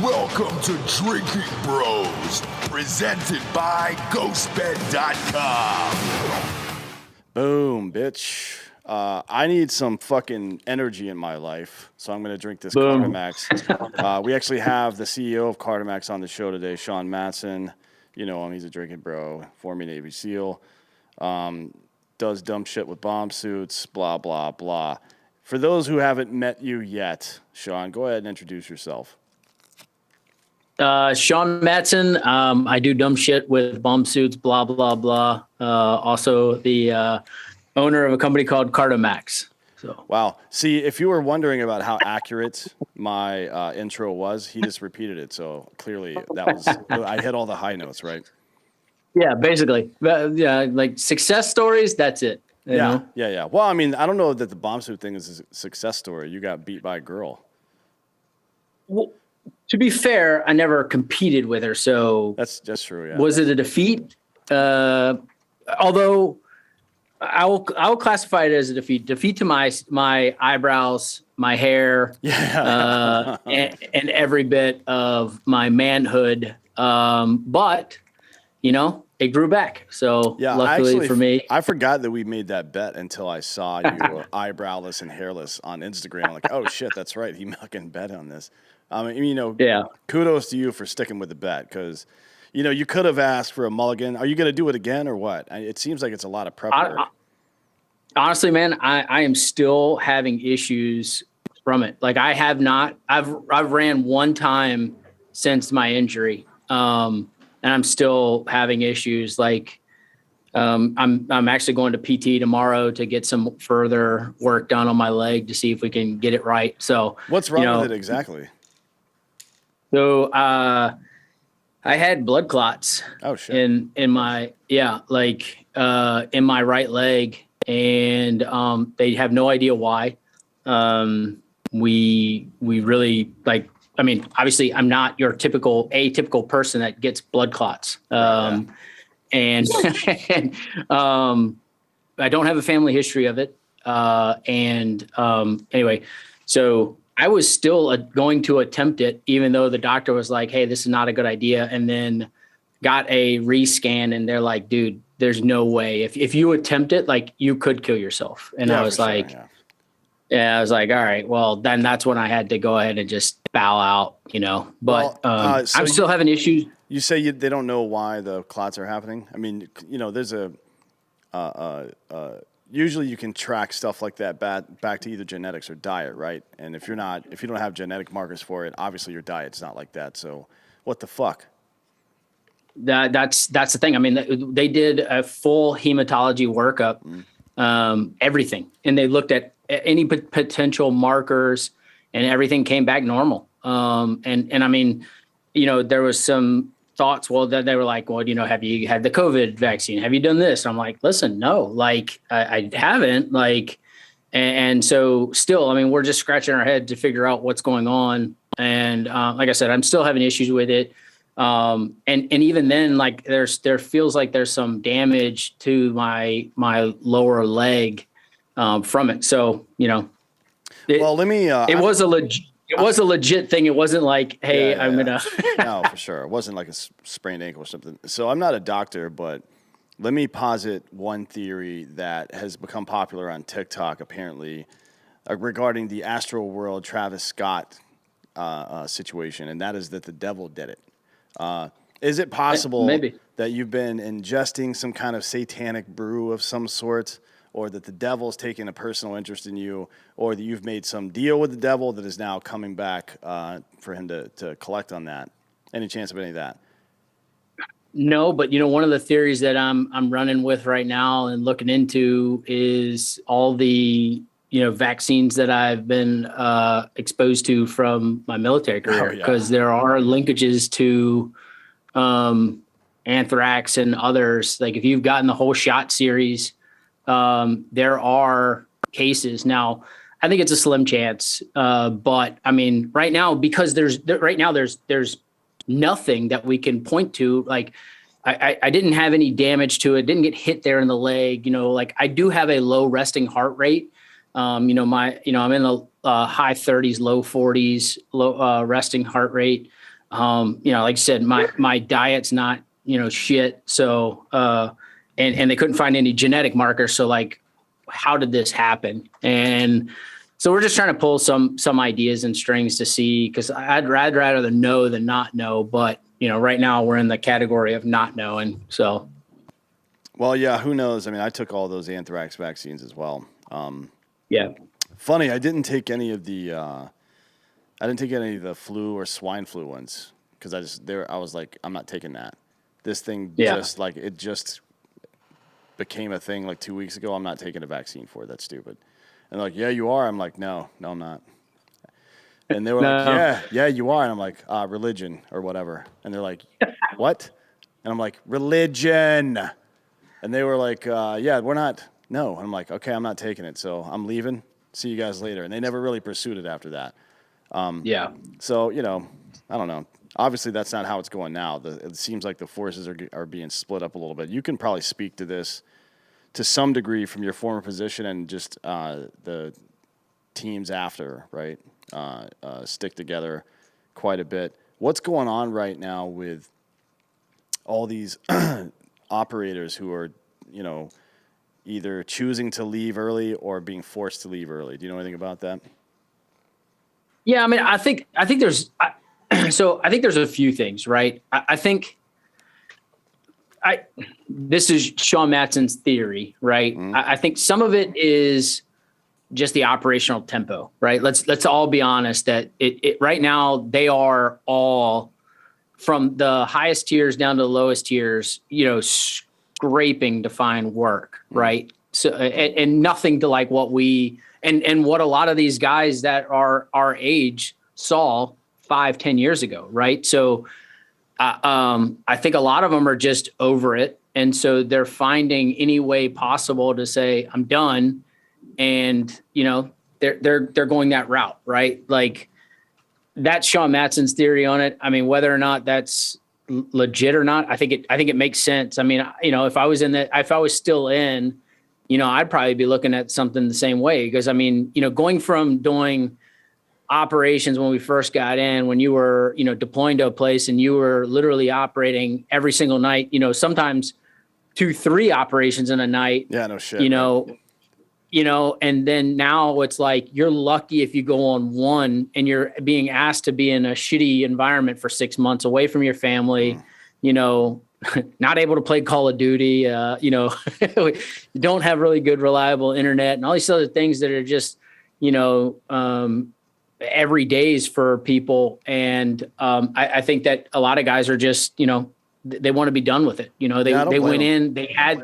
Welcome to Drinking Bros, presented by GhostBed.com. Boom, bitch. I need some fucking energy in my life, so I'm going to drink this Carter Max. We actually have the CEO of Carter Max on the show today, Sean Matson. You know him, he's a drinking bro, former Navy SEAL. Does dumb shit with bomb suits, blah, blah, blah. For those who haven't met you yet, Sean, go ahead and introduce yourself. Sean Matson. I do dumb shit with bomb suits, blah, blah, blah. Also the owner of a company called Carter Max. So. Wow. See, if you were wondering about how accurate my intro was, he just repeated it. So clearly that was, I hit all the high notes, right? Yeah, basically. Yeah, like success stories, that's it. You know? Yeah. Well, I mean, I don't know that the bomb suit thing is a success story. You got beat by a girl. Well, to be fair, I never competed with her, so that's true. Yeah. Was it a defeat? Although I will classify it as a defeat. Defeat to my eyebrows, my hair, and every bit of my manhood. But you know, it grew back. So luckily actually, for me, I forgot that we made that bet until I saw you eyebrowless and hairless on Instagram. I'm like, oh shit, that's right. He fucking bet on this. I mean, you know, kudos to you for sticking with the bet because, you know, you could have asked for a mulligan. Are you going to do it again or what? It seems like it's a lot of prep work. Honestly, man, I am still having issues from it. Like I've ran one time since my injury. And I'm still having issues. Like, I'm actually going to PT tomorrow to get some further work done on my leg to see if we can get it right. So what's wrong with it exactly? So, I had blood clots. Oh shit. In my in my right leg, and they have no idea why. We really like. I mean, obviously, I'm not your atypical person that gets blood clots. And I don't have a family history of it. Anyway, so I was still going to attempt it, even though the doctor was like, hey, this is not a good idea. And then got a rescan and they're like, dude, there's no way. If you attempt it, like you could kill yourself. And I was like, I was like, all right, well, then that's when I had to go ahead and just bow out, you know. But I'm still having issues. You say they don't know why the clots are happening? I mean, you know, there's usually you can track stuff like that back to either genetics or diet, right? And if you don't have genetic markers for it, obviously your diet's not like that. So what the fuck? That's the thing. I mean, they did a full hematology workup, everything, and they looked at any potential markers, and everything came back normal. And I mean, you know, there was some thoughts. Well, that they were like, well, you know, have you had the COVID vaccine? Have you done this? I'm like, listen, no, like I haven't. Like, and so still, I mean, we're just scratching our head to figure out what's going on. And like I said, I'm still having issues with it. And even then, like there feels like there's some damage to my lower leg from it. So, you know, it was a legit thing. It wasn't like, hey, I'm going to. No, for sure. It wasn't like a sprained ankle or something. So I'm not a doctor, but let me posit one theory that has become popular on TikTok, apparently, regarding the Astro World Travis Scott situation. And that is that the devil did it. Is it possible that you've been ingesting some kind of satanic brew of some sort, or that the devil's taking a personal interest in you, or that you've made some deal with the devil that is now coming back for him to collect on that? Any chance of any of that? No, but you know, one of the theories that I'm running with right now and looking into is all the, you know, vaccines that I've been exposed to from my military career, because there are linkages to anthrax and others. Like if you've gotten the whole shot series, there are cases. Now, I think it's a slim chance, but I mean, right now, because there's nothing that we can point to. Like I didn't have any damage to it, didn't get hit there in the leg. You know, like I do have a low resting heart rate. I'm in the high 30s, low 40s, low resting heart rate. Like I said, my diet's not, shit. So, and they couldn't find any genetic markers. So like, how did this happen? And so we're just trying to pull some ideas and strings to see, because I'd rather know than not know. But, right now we're in the category of not knowing. So. Well, yeah, who knows? I mean, I took all those anthrax vaccines as well. Yeah. Funny, I didn't take any of the flu or swine flu ones, because I was like, I'm not taking that. This thing just became a thing like 2 weeks ago. I'm not taking a vaccine for it. That's stupid. And they're like, yeah, you are. I'm like, no, I'm not. And they were like, yeah, you are. And I'm like, religion or whatever. And they're like, what? And I'm like, religion. And they were like, yeah, we're not. No. And I'm like, okay, I'm not taking it. So I'm leaving. See you guys later. And they never really pursued it after that. Yeah. So, I don't know. Obviously, that's not how it's going now. It seems like the forces are being split up a little bit. You can probably speak to this to some degree from your former position and just the teams after, right? Stick together quite a bit. What's going on right now with all these operators who are, either choosing to leave early or being forced to leave early? Do you know anything about that? Yeah, I mean, I think there's a few things, right? This is Sean Matson's theory, right? Mm-hmm. I think some of it is just the operational tempo, right? Let's all be honest that it right now they are all, from the highest tiers down to the lowest tiers, scraping to find work, right? So and nothing to like what we and what a lot of these guys that are our age saw 5-10 years ago, right? So I think a lot of them are just over it, and so they're finding any way possible to say I'm done, and they're going that route, right? Like that's Sean Matson's theory on it. I mean, whether or not that's legit or not, I think it makes sense. I mean, if I was still in, I'd probably be looking at something the same way, because I mean, going from doing operations when we first got in, when you were, deploying to a place and you were literally operating every single night, sometimes 2-3 operations in a night. Yeah, no shit. And then now it's like, you're lucky if you go on one and you're being asked to be in a shitty environment for 6 months away from your family, not able to play Call of Duty, you don't have really good, reliable internet and all these other things that are just, every days for people. And I think that a lot of guys are just, they want to be done with it. They went in, they had,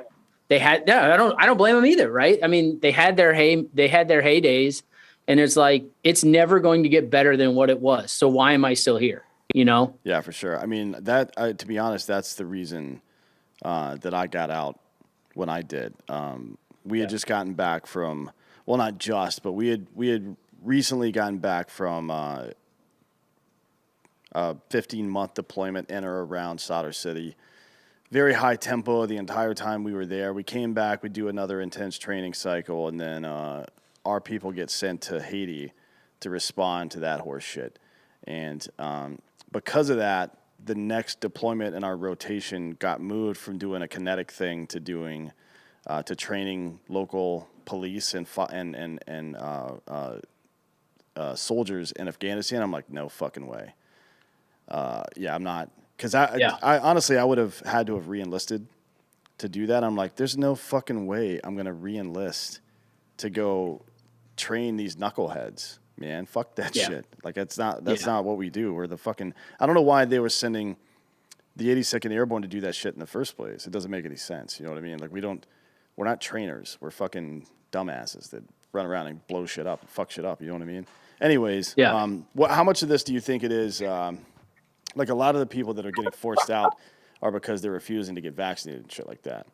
I don't blame them either. Right. I mean, they had their heydays, and it's like, it's never going to get better than what it was. So why am I still here? Yeah, for sure. I mean, to be honest, that's the reason that I got out when I did. We had just gotten back from, well, not just, but we had recently gotten back from a 15-month deployment in or around Solder City. Very high tempo the entire time we were there. We came back, we do another intense training cycle, and then our people get sent to Haiti to respond to that horse shit. And because of that, the next deployment in our rotation got moved from doing a kinetic thing to doing to training local police and soldiers in Afghanistan. I'm like, no fucking way. I'm not. Because I honestly, I would have had to have re-enlisted to do that. I'm like, there's no fucking way I'm going to re-enlist to go train these knuckleheads, man. Fuck that shit. Like, that's not what we do. We're the fucking, I don't know why they were sending the 82nd Airborne to do that shit in the first place. It doesn't make any sense. You know what I mean? Like, we're not trainers. We're fucking dumbasses that run around and blow shit up and fuck shit up. You know what I mean? Anyways, how much of this do you think it is, like a lot of the people that are getting forced out are because they're refusing to get vaccinated and shit like that?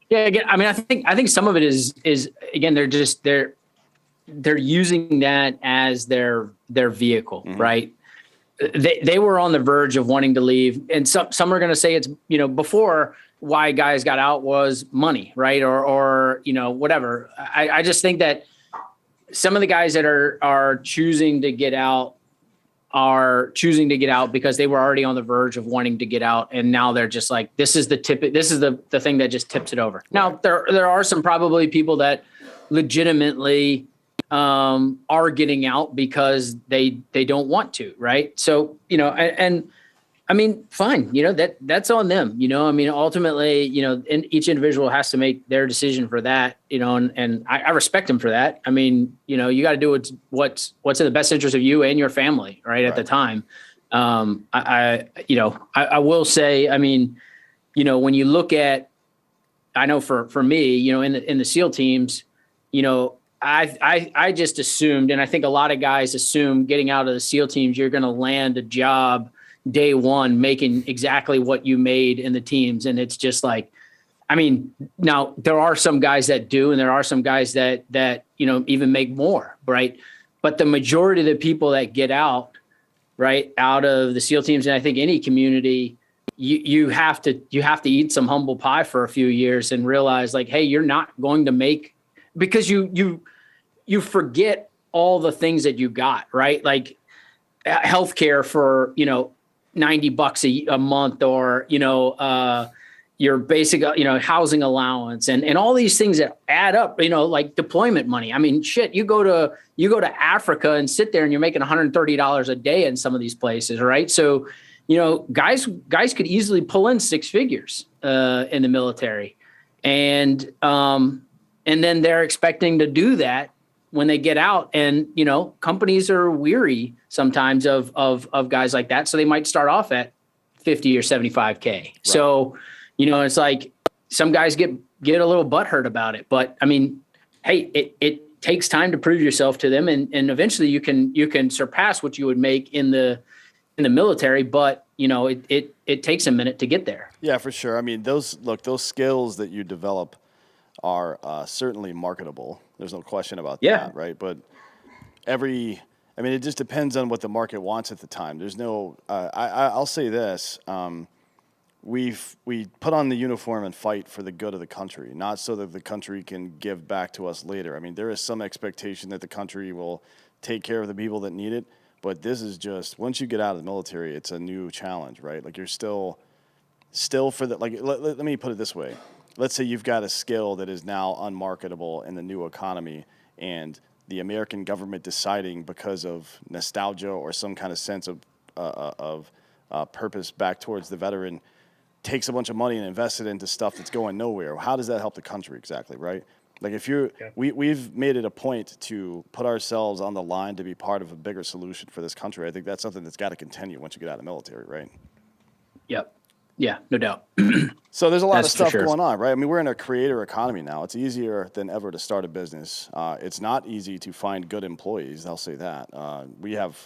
Yeah, again, I mean, I think some of it is again, they're using that as their vehicle, mm-hmm. right? They were on the verge of wanting to leave, and some are going to say it's, before why guys got out was money, right? Or whatever. I just think that some of the guys that are choosing to get out because they were already on the verge of wanting to get out, and now they're just like, this is the thing that just tips it over. Now there are some probably people that legitimately are getting out because they don't want to, right? So and I mean, fine, that's on them, I mean, ultimately, and each individual has to make their decision for that, and I respect them for that. I mean, you got to do what's in the best interest of you and your family, right. At the time. I will say, I mean, when you look at, I know for me, in the SEAL teams, I just assumed, and I think a lot of guys assume getting out of the SEAL teams, you're going to land a job day one making exactly what you made in the teams. And it's just like, I mean, now there are some guys that do, and there are some guys that even make more, right? But the majority of the people that get out, right, out of the SEAL teams, and I think any community, you have to eat some humble pie for a few years and realize, like, hey, you're not going to make, because you forget all the things that you got, right? Like healthcare for, $90 a month, or, your basic, housing allowance and all these things that add up, like deployment money. I mean, shit, you go to Africa and sit there and you're making $130 a day in some of these places. Right. So, guys could easily pull in six figures, in the military, and then they're expecting to do that when they get out, and, companies are weary sometimes of guys like that. So they might start off at 50 or 75K. Right. So, it's like some guys get a little butthurt about it, but I mean, hey, it takes time to prove yourself to them. And eventually you can surpass what you would make in the military, but it takes a minute to get there. Yeah, for sure. I mean, those skills that you develop are certainly marketable. There's no question about that, right? But it just depends on what the market wants at the time. There's no, I'll say this, we put on the uniform and fight for the good of the country, not so that the country can give back to us later. I mean, there is some expectation that the country will take care of the people that need it, but this is just, once you get out of the military, it's a new challenge, right? Like you're still for the, like, let me put it this way. Let's say you've got a skill that is now unmarketable in the new economy, and the American government deciding, because of nostalgia or some kind of sense of purpose back towards the veteran, takes a bunch of money and invests it into stuff that's going nowhere. How does that help the country exactly, right? Like if we've made it a point to put ourselves on the line to be part of a bigger solution for this country. I think that's something that's got to continue once you get out of the military, right? Yep. Yeah, no doubt. So there's a lot of stuff going on, right? I mean, we're in a creator economy now. It's easier than ever to start a business. It's not easy to find good employees. I'll say that. We have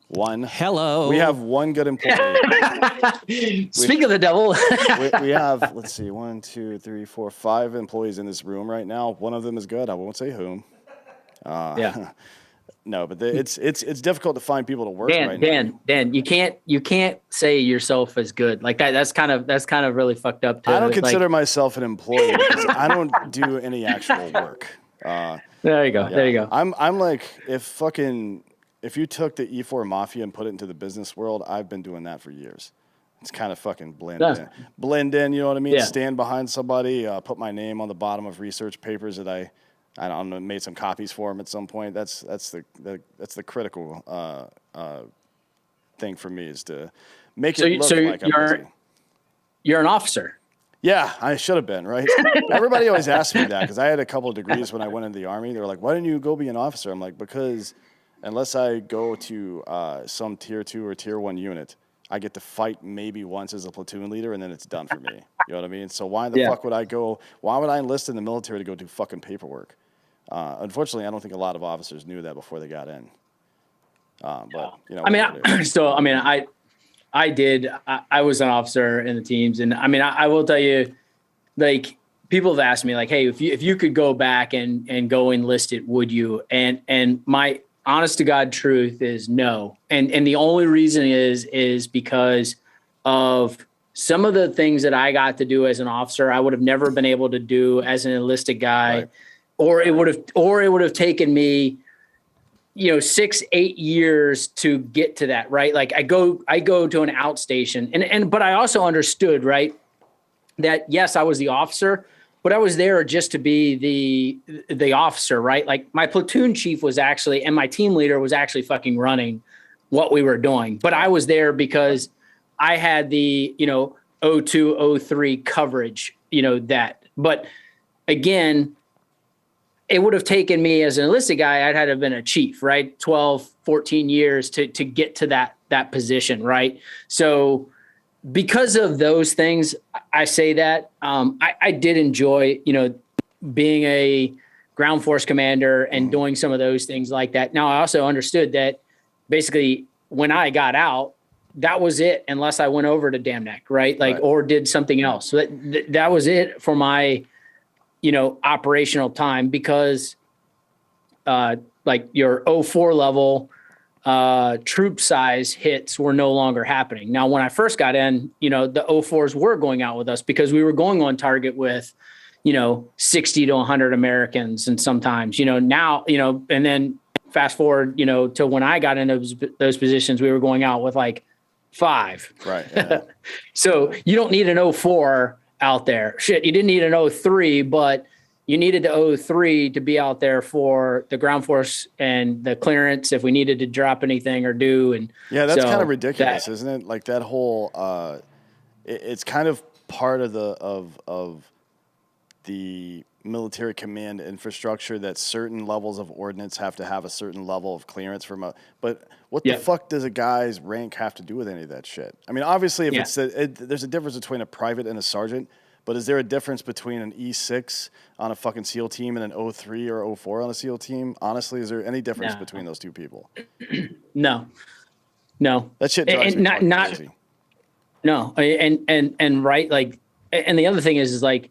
one. Hello. We have one good employee. Speak of the devil. we have, let's see, 1, 2, 3, 4, 5 employees in this room right now. One of them is good. I won't say whom. No, but it's difficult to find people to work right now. Dan, you can't say yourself as good like that. That's kind of really fucked up. I don't consider myself an employee because I don't do any actual work. There you go. Yeah. There you go. I'm like, if you took the E4 Mafia and put it into the business world, I've been doing that for years. It's kind of fucking blend in. You know what I mean? Yeah. Stand behind somebody, put my name on the bottom of research papers that I don't know, made some copies for him at some point. That's the critical thing for me, is to make it look like I'm busy. You're an officer. Yeah, I should have been, right? Everybody always asks me that, because I had a couple of degrees when I went into the Army. They were like, why didn't you go be an officer? I'm like, because unless I go to some tier 2 or tier 1 unit, I get to fight maybe once as a platoon leader, and then it's done for me. You know what I mean? So why the fuck would I go? Why would I enlist in the military to go do fucking paperwork? Unfortunately, I don't think a lot of officers knew that before they got in. But I did. I was an officer in the teams, and I will tell you, like, people have asked me, like, hey, if you could go back and go enlisted, would you? And my honest to God truth is no. And the only reason is because of some of the things that I got to do as an officer, I would have never been able to do as an enlisted guy, Right. or it would have taken me, 6-8 years to get to that. Right. Like I go to an outstation but I also understood, right, that yes, I was the officer, but I was there just to be the officer, right? Like my platoon chief was actually, and my team leader was actually fucking running what we were doing. But I was there because I had the, 02, 03 coverage, but again, it would have taken me as an enlisted guy, I'd had to have been a chief, right? 12, 14 years to get to that position, right? So because of those things, I say that I did enjoy, being a ground force commander and doing some of those things like that. Now, I also understood that basically when I got out, that was it, unless I went over to Dam Neck, right? Like, or did something else. So that was it for my, operational time, because like your 04 level troop size hits were no longer happening. Now, when I first got in, the 04s were going out with us because we were going on target with, 60 to 100 Americans. And sometimes, now, and then fast forward, to when I got into those positions, we were going out with like 5. Right. Yeah. So you don't need an 04 out there. Shit, you didn't need an 03, but you needed the 03 to be out there for the ground force and the clearance if we needed to drop anything or do. And yeah, that's kind of ridiculous, isn't it? Like that whole, it's kind of part of the military command infrastructure that certain levels of ordnance have to have a certain level of clearance from but what the fuck does a guy's rank have to do with any of that shit? I mean, obviously, if there's a difference between a private and a sergeant, but is there a difference between an E6 on a fucking SEAL team and an 03 or 04 on a SEAL team? Honestly, is there any difference between those two people? No. That shit drives me crazy. No, and right, like, and the other thing is like,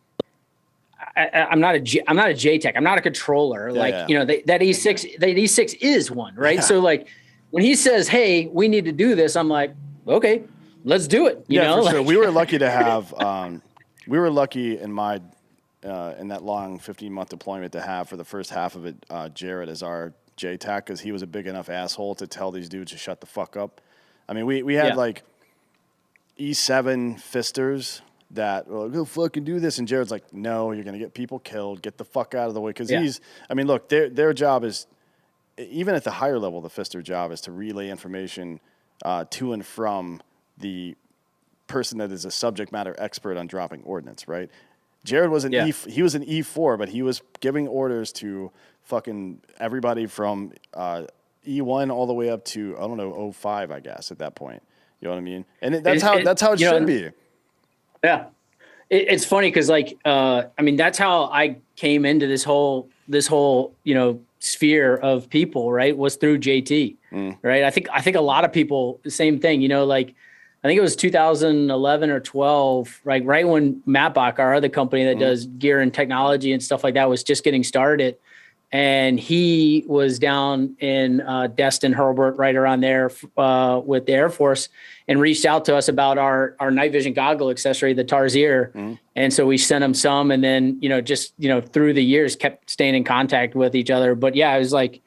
I'm not a JTAC. I'm not a controller. That E6 is one, right? Yeah. So like when he says, "Hey, we need to do this," I'm like, "Okay, let's do it." You know, for sure. We were lucky to have. We were lucky in my in that long 15-month deployment to have for the first half of it, Jared as our JTAC, because he was a big enough asshole to tell these dudes to shut the fuck up. I mean, we had like E7 fisters that, well, go fucking do this. And Jared's like, no, you're going to get people killed. Get the fuck out of the way. Because I mean, look, their job is, even at the higher level, the fister job is to relay information to and from the person that is a subject matter expert on dropping ordnance, right? Jared was he was an E4, but he was giving orders to fucking everybody from E1 all the way up to, I don't know, 05, I guess, at that point. You know what I mean? And that's how it should be. Yeah. It's funny because, like, I mean, that's how I came into this whole, sphere of people, right, was through JT, right? I think a lot of people, the same thing, like, I think it was 2011 or 12, right when Matbach, our other company that does gear and technology and stuff like that, was just getting started. And he was down in Destin, Hurlburt, right around there with the Air Force, and reached out to us about our night vision goggle accessory, the Tarsier. And so we sent him some, and then, through the years kept staying in contact with each other. But yeah, it was like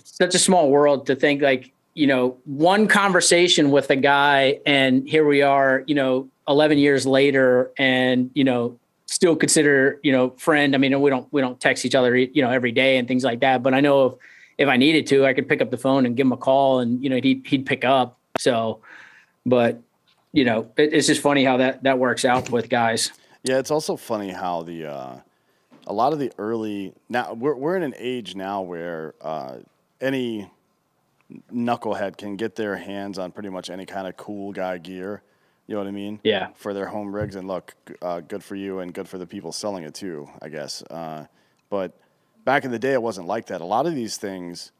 such a small world to think, like, one conversation with a guy, and here we are, 11 years later, and, still consider, friend. I mean, we don't text each other, every day and things like that. But I know if I needed to, I could pick up the phone and give him a call, and, he'd pick up. So, but, it's just funny how that works out with guys. Yeah. It's also funny how a lot of the early, now we're in an age now where any knucklehead can get their hands on pretty much any kind of cool guy gear. You know what I mean? Yeah. For their home rigs. And look, good for you and good for the people selling it too, I guess. But back in the day, it wasn't like that. A lot of these things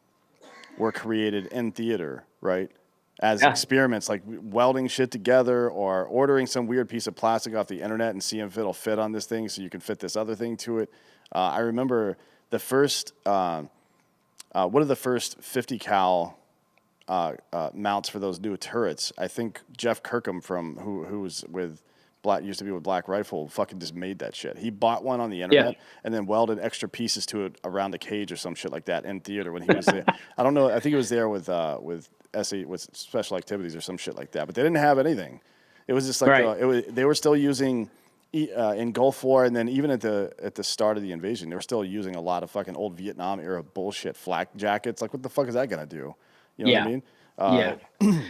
were created in theater, right? As experiments, like welding shit together or ordering some weird piece of plastic off the internet and seeing if it'll fit on this thing so you can fit this other thing to it. I remember the first, one of the first 50 cal mounts for those new turrets. I think Jeff Kirkham who was with used to be with Black Rifle, fucking just made that shit. He bought one on the internet and then welded extra pieces to it around the cage or some shit like that in theater when he was there. I don't know. I think he was there with special activities or some shit like that. But they didn't have anything. It was just like they were still using in Gulf War, and then even at the start of the invasion, they were still using a lot of fucking old Vietnam era bullshit flak jackets. Like, what the fuck is that gonna do? You know what I mean?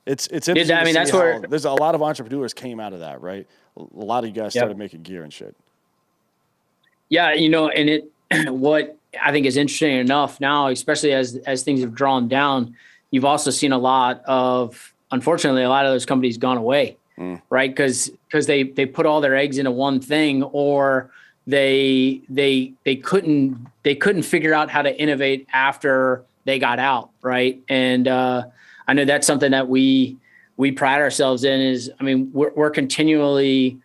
It's interesting. I mean, that's where there's a lot of entrepreneurs came out of that, right? A lot of you guys started making gear and shit. Yeah, and what I think is interesting enough now, especially as things have drawn down, you've also seen unfortunately, a lot of those companies gone away, right? Because they put all their eggs into one thing, or they couldn't figure out how to innovate after they got out, right? And I know that's something that we pride ourselves in is, I mean, we're continually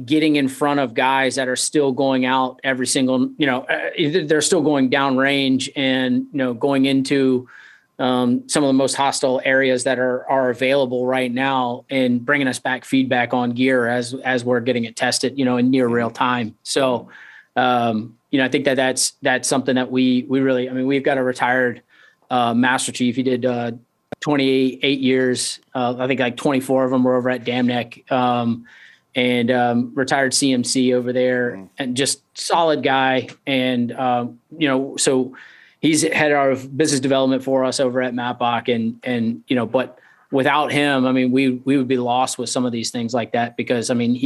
getting in front of guys that are still going out every single, they're still going downrange and, going into some of the most hostile areas that are available right now and bringing us back feedback on gear as we're getting it tested, in near real time. So, I think that's something that we really, I mean, we've got a retired Master Chief. He did 28 years. I think like 24 of them were over at Dam Neck, and retired CMC over there, and just solid guy. And, so he's head of business development for us over at Mapbach. And, but without him, I mean, we would be lost with some of these things like that, because I mean,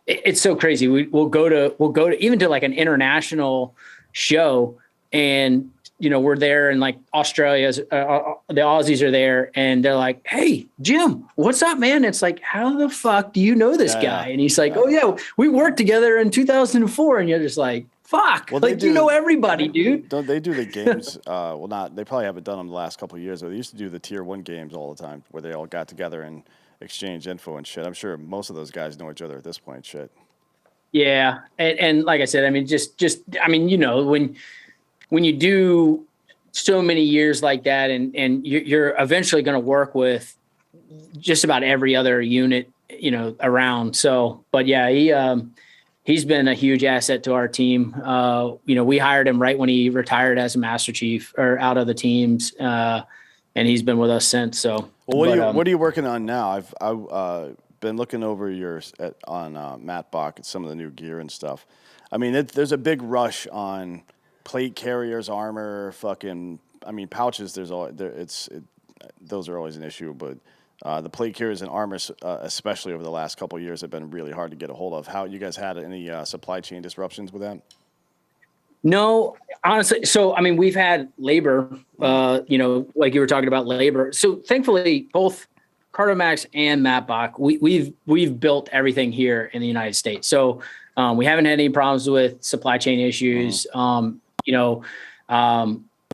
it's so crazy. We'll go to even to like an international show, and we're there, and like Australia's, the Aussies are there, and they're like, "Hey, Jim, what's up, man?" It's like, "How the fuck do you know this guy?" And he's like, "Oh yeah, we worked together in 2004." And you're just like, "Fuck!" Well, like you know everybody, dude. Don't they do the games? They probably haven't done them the last couple of years, but they used to do the Tier 1 games all the time, where they all got together and exchanged info and shit. I'm sure most of those guys know each other at this point. Shit. Yeah, and like I said, I mean, I mean, when you do so many years like that, and you're eventually going to work with just about every other unit, around. So, but yeah, he's been a huge asset to our team. We hired him right when he retired as a Master Chief, or out of the teams, and he's been with us since. So, well, what are you working on now? I've been looking over yours on Matt Bach at some of the new gear and stuff. I mean, there's a big rush on plate carriers, armor, pouches. Those are always an issue, but the plate carriers and armor, especially over the last couple of years, have been really hard to get a hold of. How you guys had any supply chain disruptions with that? No, honestly. So, I mean, we've had labor, like you were talking about labor. So thankfully, both Cardomax and Mapbach, we've built everything here in the United States. So we haven't had any problems with supply chain issues.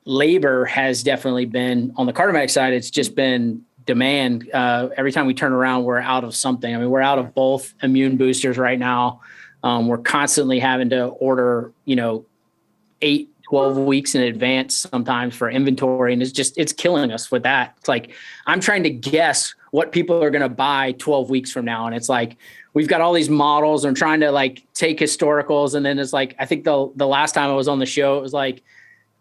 Labor has definitely been on the Cardomax side. It's just been demand. Every time we turn around, we're out of something. I mean, we're out of both immune boosters right now. We're constantly having to order, 8, 12 weeks in advance sometimes for inventory. And it's killing us with that. It's like, I'm trying to guess what people are going to buy 12 weeks from now. And it's like, we've got all these models and trying to like take historicals. And then it's like, I think the last time I was on the show, it was like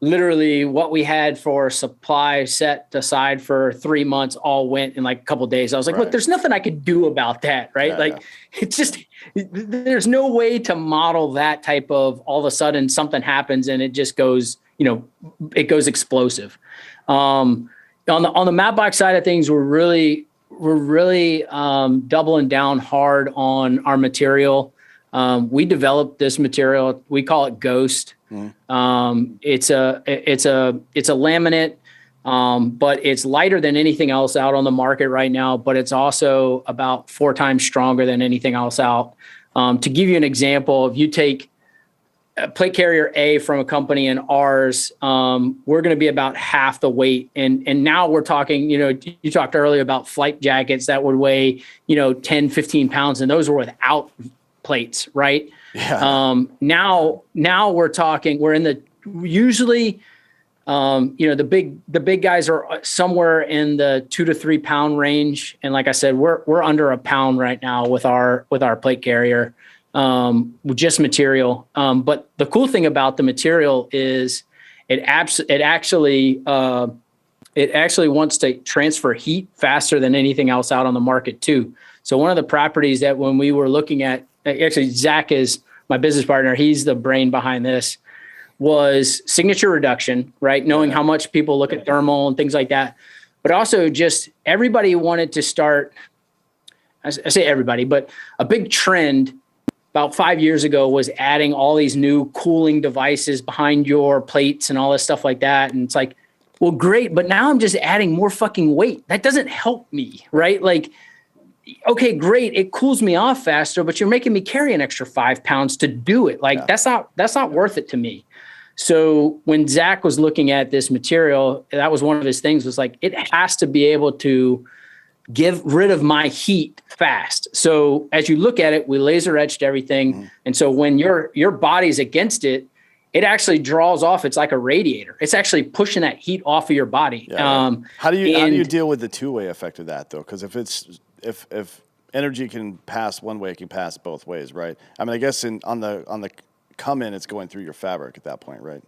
literally what we had for supply set aside for 3 months all went in like a couple of days. I was like, look, there's nothing I could do about that. Right. It's just, there's no way to model that type of all of a sudden something happens and it just goes, it goes explosive. On the Mapbox side of things, we're really doubling down hard on our material. We developed this material. We call it Ghost. It's a laminate, but it's lighter than anything else out on the market right now. But it's also about 4 times stronger than anything else out. To give you an example, if you take a plate carrier A from a company and ours, we're going to be about half the weight. And now we're talking, you talked earlier about flight jackets that would weigh, 10, 15 pounds, and those were without plates, right? Yeah. Now we're talking, we're in the, usually The big guys are somewhere in the 2 to 3 pound range. And like I said, we're under a pound right now with our plate carrier, with just material. But the cool thing about the material is it actually wants to transfer heat faster than anything else out on the market too. So one of the properties that when we were looking at, actually Zach is my business partner, he's the brain behind this, was signature reduction, right? Knowing how much people look at thermal and things like that. But also just everybody wanted to start, I say everybody, but a big trend about 5 years ago was adding all these new cooling devices behind your plates and all this stuff like that. And it's like, well, great, but now I'm just adding more fucking weight. That doesn't help me, right? Like, okay, great, it cools me off faster, but you're making me carry an extra 5 pounds to do it. Like, that's not worth it to me. So when Zach was looking at this material, that was one of his things, was like, it has to be able to give rid of my heat fast. So as you look at it, we laser etched everything. And so when your body's against it, it actually draws off. It's like a radiator. It's actually pushing that heat off of your body. Yeah. How do you deal with the two-way effect of that though? Because if energy can pass one way, it can pass both ways, right? I mean, I guess on the come in, it's going through your fabric at that point, right?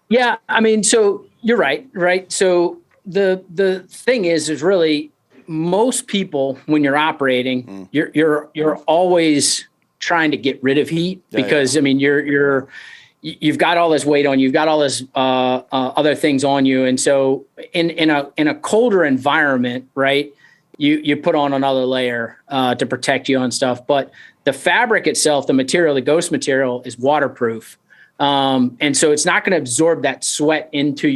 Yeah, I mean, so you're right. So the thing is really most people when you're operating, you're always trying to get rid of heat because I mean you've got all this weight on you, you've got all this other things on you, and so in a colder environment, right? You put on another layer to protect you on stuff, but the fabric itself, the material, the ghost material, is waterproof, and so it's not going to absorb that sweat into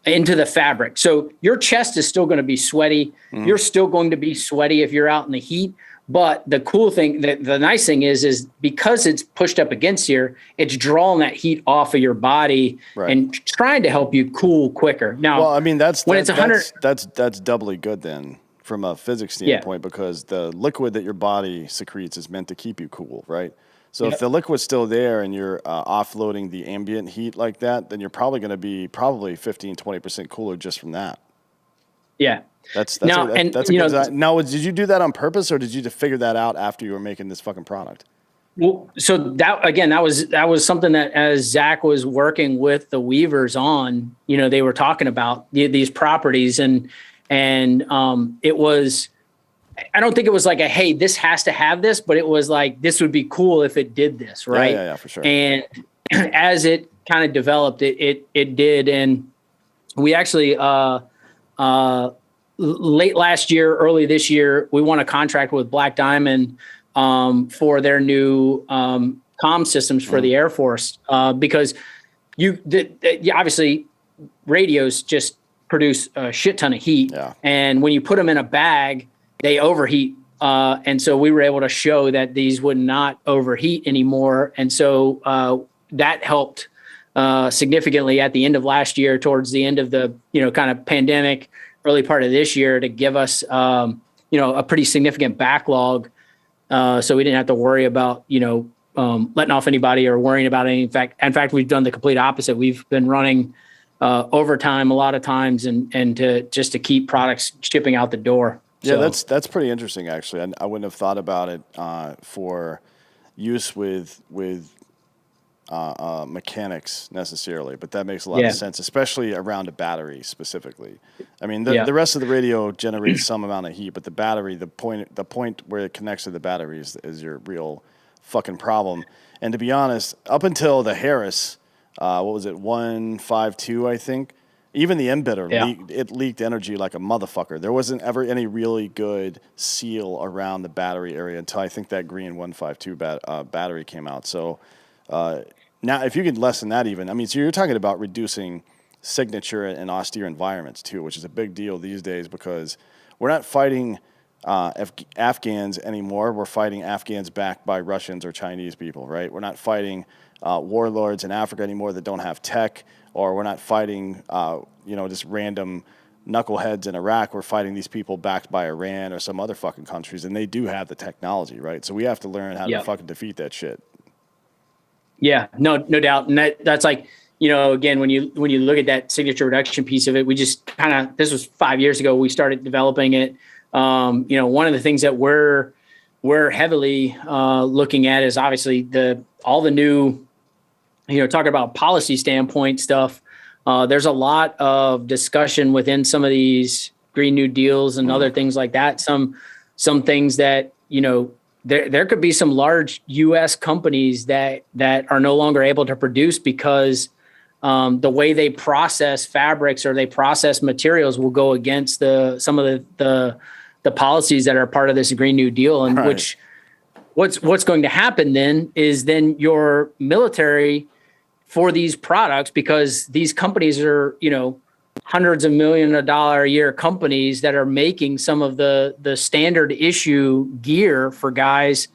the fabric. So your chest is still going to be sweaty. You're still going to be sweaty if you're out in the heat. But the cool thing, the nice thing is because it's pushed up against here, it's drawing that heat off of your body and trying to help you cool quicker. Now, well, I mean it's 100. That's doubly good then from a physics standpoint because the liquid that your body secretes is meant to keep you cool, right? So if the liquid's still there and you're offloading the ambient heat like that, then you're probably going to be 15-20% cooler just from that. Yeah. That's now, a good design. Now, did you do that on purpose, or did you just figure that out after you were making this fucking product? Well, so that was something that as Zach was working with the weavers on, they were talking about these properties, and it was. I don't think it was like hey, this has to have this, but it was like this would be cool if it did this, right? Yeah, for sure. And as it kind of developed, it did, and we actually late last year, early this year, we won a contract with Black Diamond for their new comm systems for the Air Force because obviously radios just produce a shit ton of heat, and when you put them in a bag, they overheat. And so we were able to show that these would not overheat anymore. And so that helped significantly at the end of last year, towards the end of the, kind of pandemic, early part of this year, to give us, a pretty significant backlog. So we didn't have to worry about, letting off anybody or worrying about any. In fact, we've done the complete opposite. We've been running overtime a lot of times and to keep products shipping out the door. Yeah, that's pretty interesting, actually. I wouldn't have thought about it for use with mechanics necessarily, but that makes a lot of sense, especially around a battery specifically. I mean, the rest of the radio generates some amount of heat, but the battery, the point where it connects to the battery is your real fucking problem. And to be honest, up until the Harris, what was it, 152, I think. Even the emitter leaked energy like a motherfucker. There wasn't ever any really good seal around the battery area until I think that green 152 battery came out. So now, if you could lessen that even, I mean, so you're talking about reducing signature and austere environments too, which is a big deal these days because we're not fighting Afghans anymore. We're fighting Afghans backed by Russians or Chinese people, right? We're not fighting warlords in Africa anymore that don't have tech. Or we're not fighting, just random knuckleheads in Iraq. We're fighting these people backed by Iran or some other fucking countries, and they do have the technology, right? So we have to learn how to fucking defeat that shit. Yeah, no doubt. And that's like, again, when you look at that signature reduction piece of it, we just this was 5 years ago, we started developing it. One of the things that we're heavily looking at is obviously all the new, talking about policy standpoint stuff. There's a lot of discussion within some of these Green New Deals and other things like that. Some things that, there could be some large U.S. companies that are no longer able to produce because the way they process fabrics or they process materials will go against some of the policies that are part of this Green New Deal. And right. what's going to happen then is your military for these products, because these companies are, hundreds of millions of dollars a year companies that are making some of the standard issue gear for guys.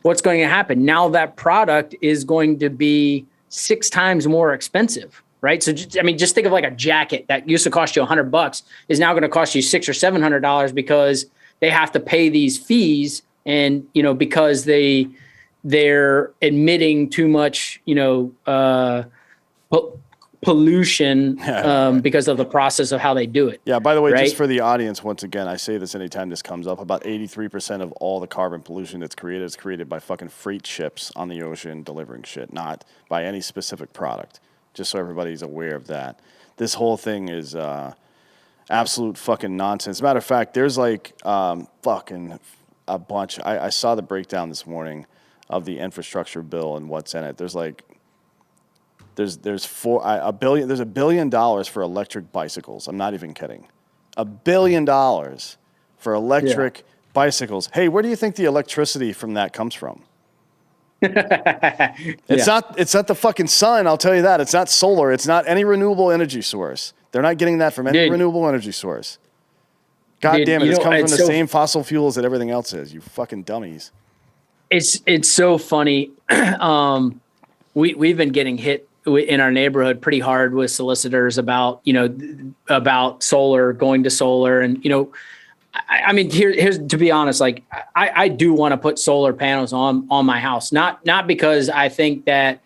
What's going to happen now? That product is going to be 6 times more expensive, right? So just think of like a jacket that used to cost you $100 is now going to cost you $600 or $700 because they have to pay these fees, and because they're emitting too much pollution because of the process of how they do it. Yeah, by the way, right? just for the audience, once again, I say this anytime this comes up, about 83% of all the carbon pollution that's created is created by fucking freight ships on the ocean delivering shit, not by any specific product. Just so everybody's aware of that. This whole thing is absolute fucking nonsense. As a matter of fact, there's like fucking a bunch. I saw the breakdown this morning of the infrastructure bill and what's in it. There's like there's $1 billion for electric bicycles. I'm not even kidding. $1 billion for electric bicycles. Hey, where do you think the electricity from that comes from? It's not the fucking sun, I'll tell you that. It's not solar. It's not any renewable energy source. They're not getting that from any renewable energy source. God damn it, it's coming from the same fossil fuels that everything else is. You fucking dummies. It's so funny. We've been getting hit in our neighborhood pretty hard with solicitors about solar, going to solar. And, I mean, here's to be honest, like I do want to put solar panels on my house, not because I think that,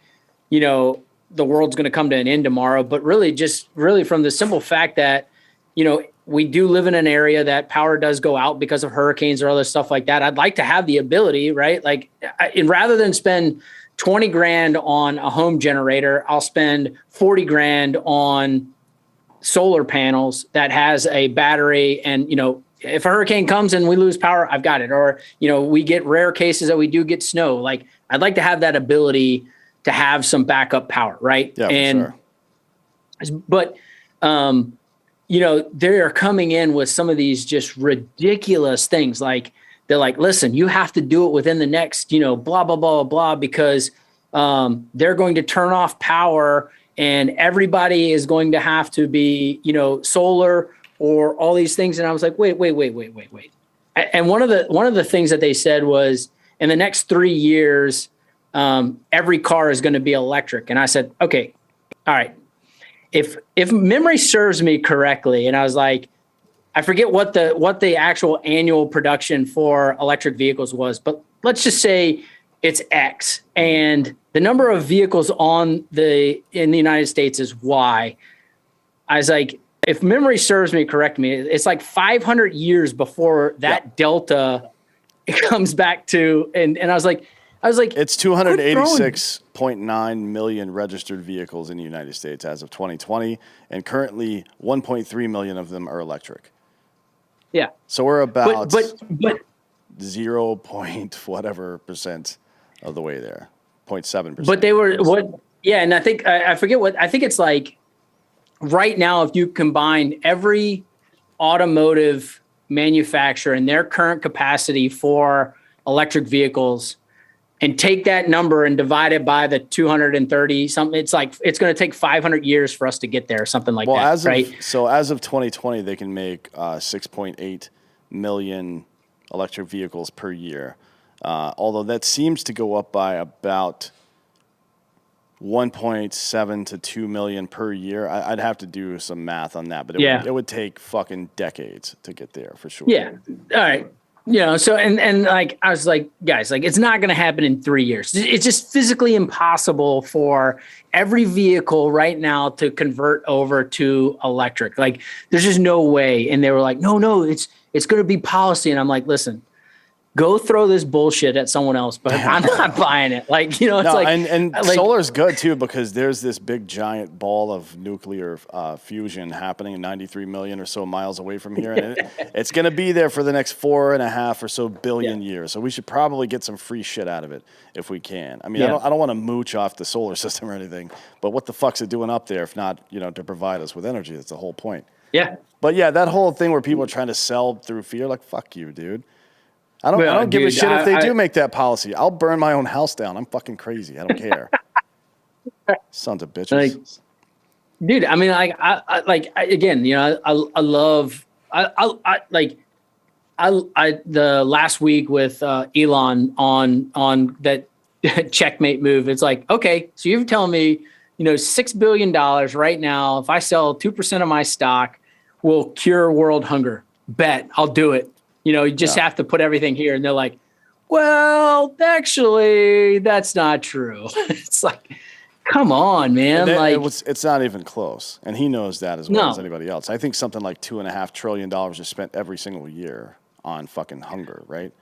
the world's going to come to an end tomorrow, but really from the simple fact that, we do live in an area that power does go out because of hurricanes or other stuff like that. I'd like to have the ability, right? Like, and rather than spend 20 grand on a home generator, I'll spend 40 grand on solar panels that has a battery. And, if a hurricane comes and we lose power, I've got it. Or, we get rare cases that we do get snow. Like, I'd like to have that ability to have some backup power. Right. Yeah, and, for sure. But, they are coming in with some of these just ridiculous things. Like, they're like, listen, you have to do it within the next, blah, blah, blah, blah, because they're going to turn off power and everybody is going to have to be, solar or all these things. And I was like, wait. And one of the things that they said was, in the next 3 years, every car is going to be electric. And I said, okay, all right. If memory serves me correctly, and I was like, I forget what the actual annual production for electric vehicles was, but let's just say it's X, and the number of vehicles in the United States is Y. I was like, if memory serves me correctly, it's like 500 years before that delta comes back to, and I was like, it's 286.9 million registered vehicles in the United States as of 2020, and currently 1.3 million of them are electric. Yeah. So we're about but 0. whatever percent of the way there, 0.7%. But they were and I think I forget I think it's like right now, if you combine every automotive manufacturer and their current capacity for electric vehicles and take that number and divide it by the 230 something, it's like it's going to take 500 years for us to get there, or something like that. Right. So as of 2020, they can make 6.8 million electric vehicles per year. Although that seems to go up by about 1.7 to 2 million per year. I'd have to do some math on that, but it would take fucking decades to get there for sure. Yeah. All right. So and like I was like, guys, like it's not going to happen in 3 years. It's just physically impossible for every vehicle right now to convert over to electric. Like there's just no way. And they were like, no, it's going to be policy. And I'm like, listen, go throw this bullshit at someone else, but I'm not buying it. Like, it's like, and like, solar's good too, because there's this big giant ball of nuclear fusion happening 93 million or so miles away from here. And it's going to be there for the next 4.5 or so billion years. So we should probably get some free shit out of it if we can. I mean, I don't want to mooch off the solar system or anything, but what the fuck's it doing up there if not, to provide us with energy? That's the whole point. Yeah. But yeah, that whole thing where people are trying to sell through fear, like, fuck you, dude. I don't give a shit if they do make that policy. I'll burn my own house down. I'm fucking crazy. I don't care. Sons of bitches. Like, dude, I mean, again, I love the last week with Elon on that checkmate move. It's like, okay, so you're telling me, $6 billion right now, if I sell 2% of my stock, will cure world hunger. Bet I'll do it. You just have to put everything here. And they're like, well, actually, that's not true. It's like, come on, man. It's not even close. And he knows that as well as anybody else. I think something like $2.5 trillion is spent every single year on fucking hunger, right?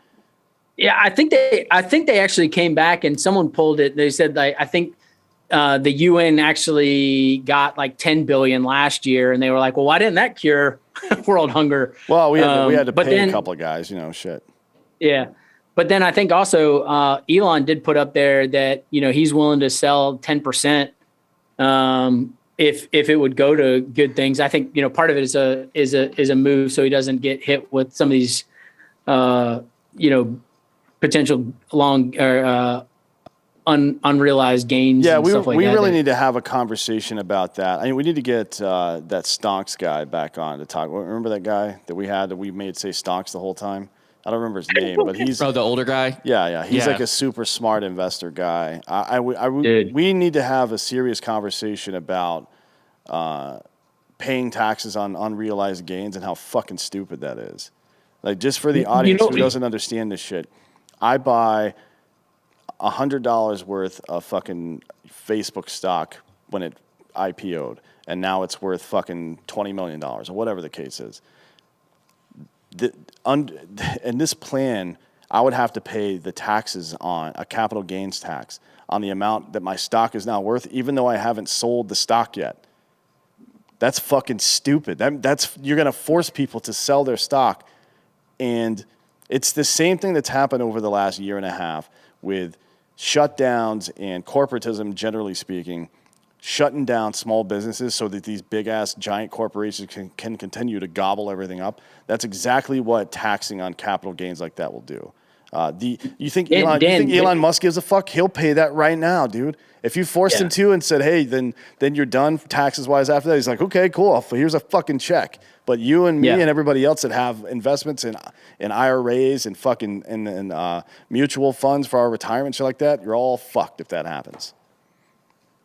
Yeah, I think they actually came back and someone pulled it. They said, I think the UN actually got like 10 billion last year. And they were like, well, why didn't that cure world hunger? Well, we had to pay a couple of guys, shit. Yeah. But then I think also Elon did put up there that, he's willing to sell 10% if it would go to good things. I think, part of it is a move so he doesn't get hit with some of these, potential long or unrealized gains. Yeah, and stuff like we that. really need to have a conversation about that. I mean, we need to get that Stonks guy back on to talk. Remember that guy that we made say Stonks the whole time? I don't remember his name, but he's the older guy. Yeah. He's like a super smart investor guy. We need to have a serious conversation about paying taxes on unrealized gains and how fucking stupid that is. Like, just for the audience who doesn't understand this shit, I buy $100 worth of fucking Facebook stock when it IPO'd, and now it's worth fucking $20 million or whatever the case is. In this plan, I would have to pay the taxes on a capital gains tax on the amount that my stock is now worth, even though I haven't sold the stock yet. That's fucking stupid. You're going to force people to sell their stock. And it's the same thing that's happened over the last year and a half with shutdowns and corporatism, generally speaking, shutting down small businesses so that these big-ass giant corporations can continue to gobble everything up. That's exactly what taxing on capital gains like that will do. You think Elon Musk gives a fuck? He'll pay that right now, dude. If you forced him to and said, hey, then you're done taxes-wise after that, he's like, okay, cool, here's a fucking check. But you and me and everybody else that have investments in IRAs and fucking and mutual funds for our retirement, shit like that, you're all fucked if that happens.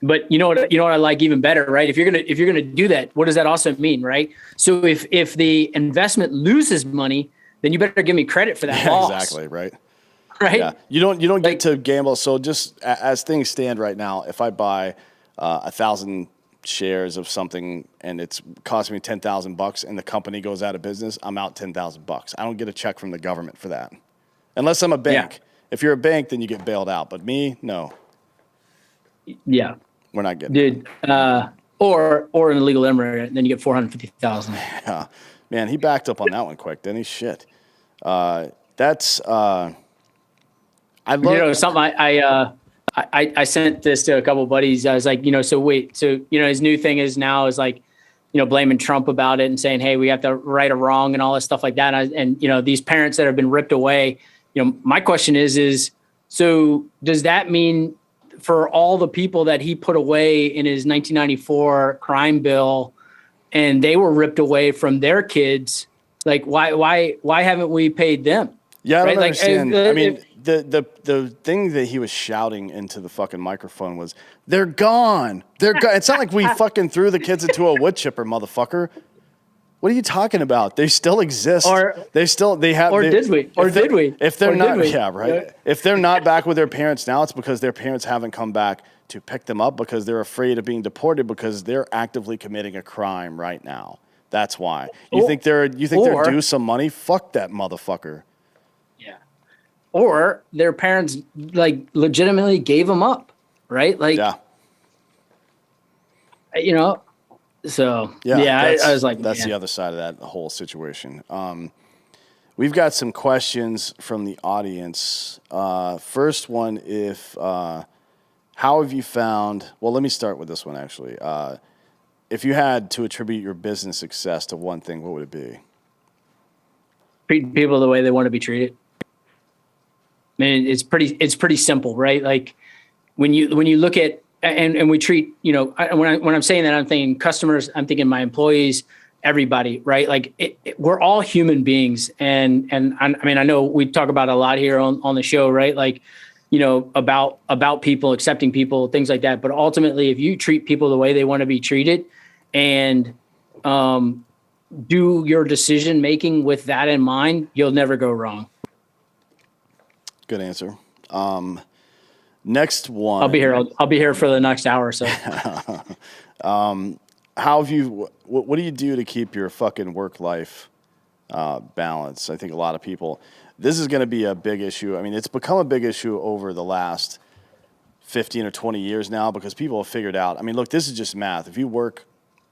But you know what I like even better, right? If you're gonna do that, what does that also mean, right? So if the investment loses money, then you better give me credit for that loss. Exactly, right. Right. Yeah. You don't get to gamble. So just as things stand right now, if I buy 1,000 shares of something and it's costing me $10,000 and the company goes out of business, I'm out $10,000. I don't get a check from the government for that, unless I'm a bank. Yeah. If you're a bank, then you get bailed out. But me, no. Yeah. We're not getting. Dude, or an illegal immigrant, and then you get $450,000. Yeah, man, he backed up on that one quick, didn't he? Shit. That's. I love. Something I sent this to a couple of buddies. I was like, so his new thing is now is like, blaming Trump about it and saying, hey, we have to right a wrong and all this stuff like that. And these parents that have been ripped away. My question is so does that mean for all the people that he put away in his 1994 crime bill and they were ripped away from their kids, like why haven't we paid them? Yeah, I don't understand. I mean, the thing that he was shouting into the fucking microphone was, they're gone. They're gone. It's not like we fucking threw the kids into a wood chipper, motherfucker. What are you talking about? They still exist. They have. Did we? If they're not, yeah, right. If they're not back with their parents now, it's because their parents haven't come back to pick them up because they're afraid of being deported because they're actively committing a crime right now. That's why. You think they're due some money? Fuck that motherfucker. Yeah. Or their parents like legitimately gave them up, right? Like, yeah. You know. So I was like, that's the other side of that whole situation. We've got some questions from the audience. First one, how have you found? Well, let me start with this one actually. If you had to attribute your business success to one thing, what would it be? Treat people the way they want to be treated. I mean, it's pretty simple, right? Like when you look at and we treat, you know, when I'm saying that, I'm thinking customers, I'm thinking my employees, everybody, right? Like we're all human beings. And I mean, I know we talk about a lot here on the show, right? Like, you know, about people, accepting people, things like that. But ultimately, if you treat people the way they want to be treated and do your decision making with that in mind, you'll never go wrong. Good answer. Next one. I'll be here for the next hour or so. How have you? What do you do to keep your fucking work life balance? I think a lot of people. This is going to be a big issue. I mean, it's become a big issue over the last 15 or 20 years now because people have figured out. I mean, look, this is just math. If you work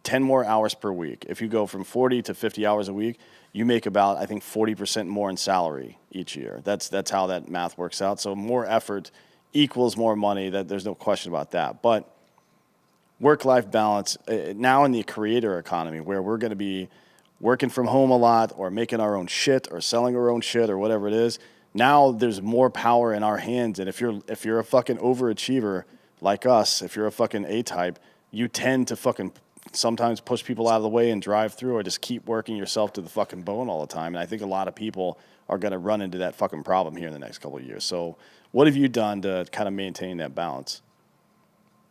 10 more hours per week, if you go from 40 to 50 hours a week, you make about, I think, 40% more in salary each year. That's how that math works out. So more effort equals more money. That there's no question about that. But work-life balance now in the creator economy, where we're going to be working from home a lot, or making our own shit, or selling our own shit, or whatever it is. Now there's more power in our hands, and if you're a fucking overachiever like us, if you're a fucking A-type, you tend to fucking sometimes push people out of the way and drive through, or just keep working yourself to the fucking bone all the time. And I think a lot of people are going to run into that fucking problem here in the next couple of years. So what have you done to kind of maintain that balance?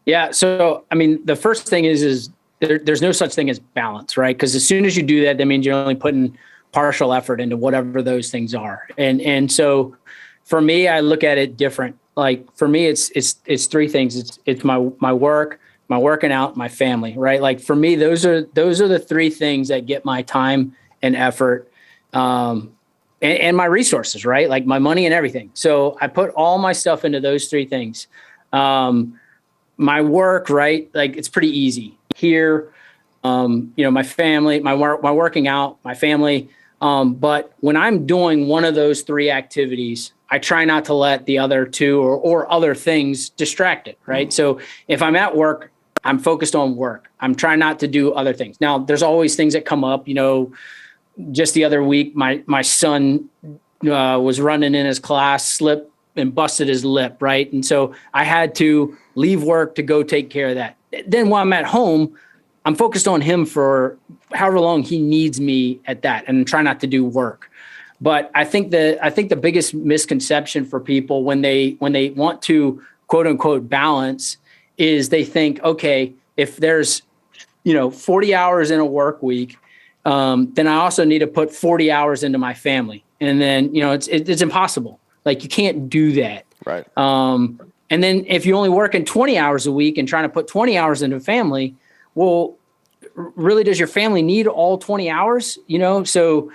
Yeah. So, I mean, the first thing is there's no such thing as balance, right? Because as soon as you do that, that means you're only putting partial effort into whatever those things are. And so for me, I look at it different. Like for me, it's three things. It's my work, my working out, my family, right? Like for me, those are the three things that get my time and effort, and my resources, right? Like my money and everything. So I put all my stuff into those three things. My work, right? Like it's pretty easy here. You know, my family, my working out, my family. But when I'm doing one of those three activities, I try not to let the other two or other things distract it, right? Mm-hmm. So if I'm at work, I'm focused on work. I'm trying not to do other things. Now, there's always things that come up. You know, just the other week, my son was running in his class, slipped and busted his lip, right? And so I had to leave work to go take care of that. Then while I'm at home, I'm focused on him for however long he needs me at that, and try not to do work. But I think the biggest misconception for people when they want to quote unquote balance is they think, okay, if there's 40 hours in a work week, then I also need to put 40 hours into my family, and then it's impossible. Like you can't do that. Right. And then if you're only working 20 hours a week and trying to put 20 hours into family, well, really, does your family need all 20 hours? So,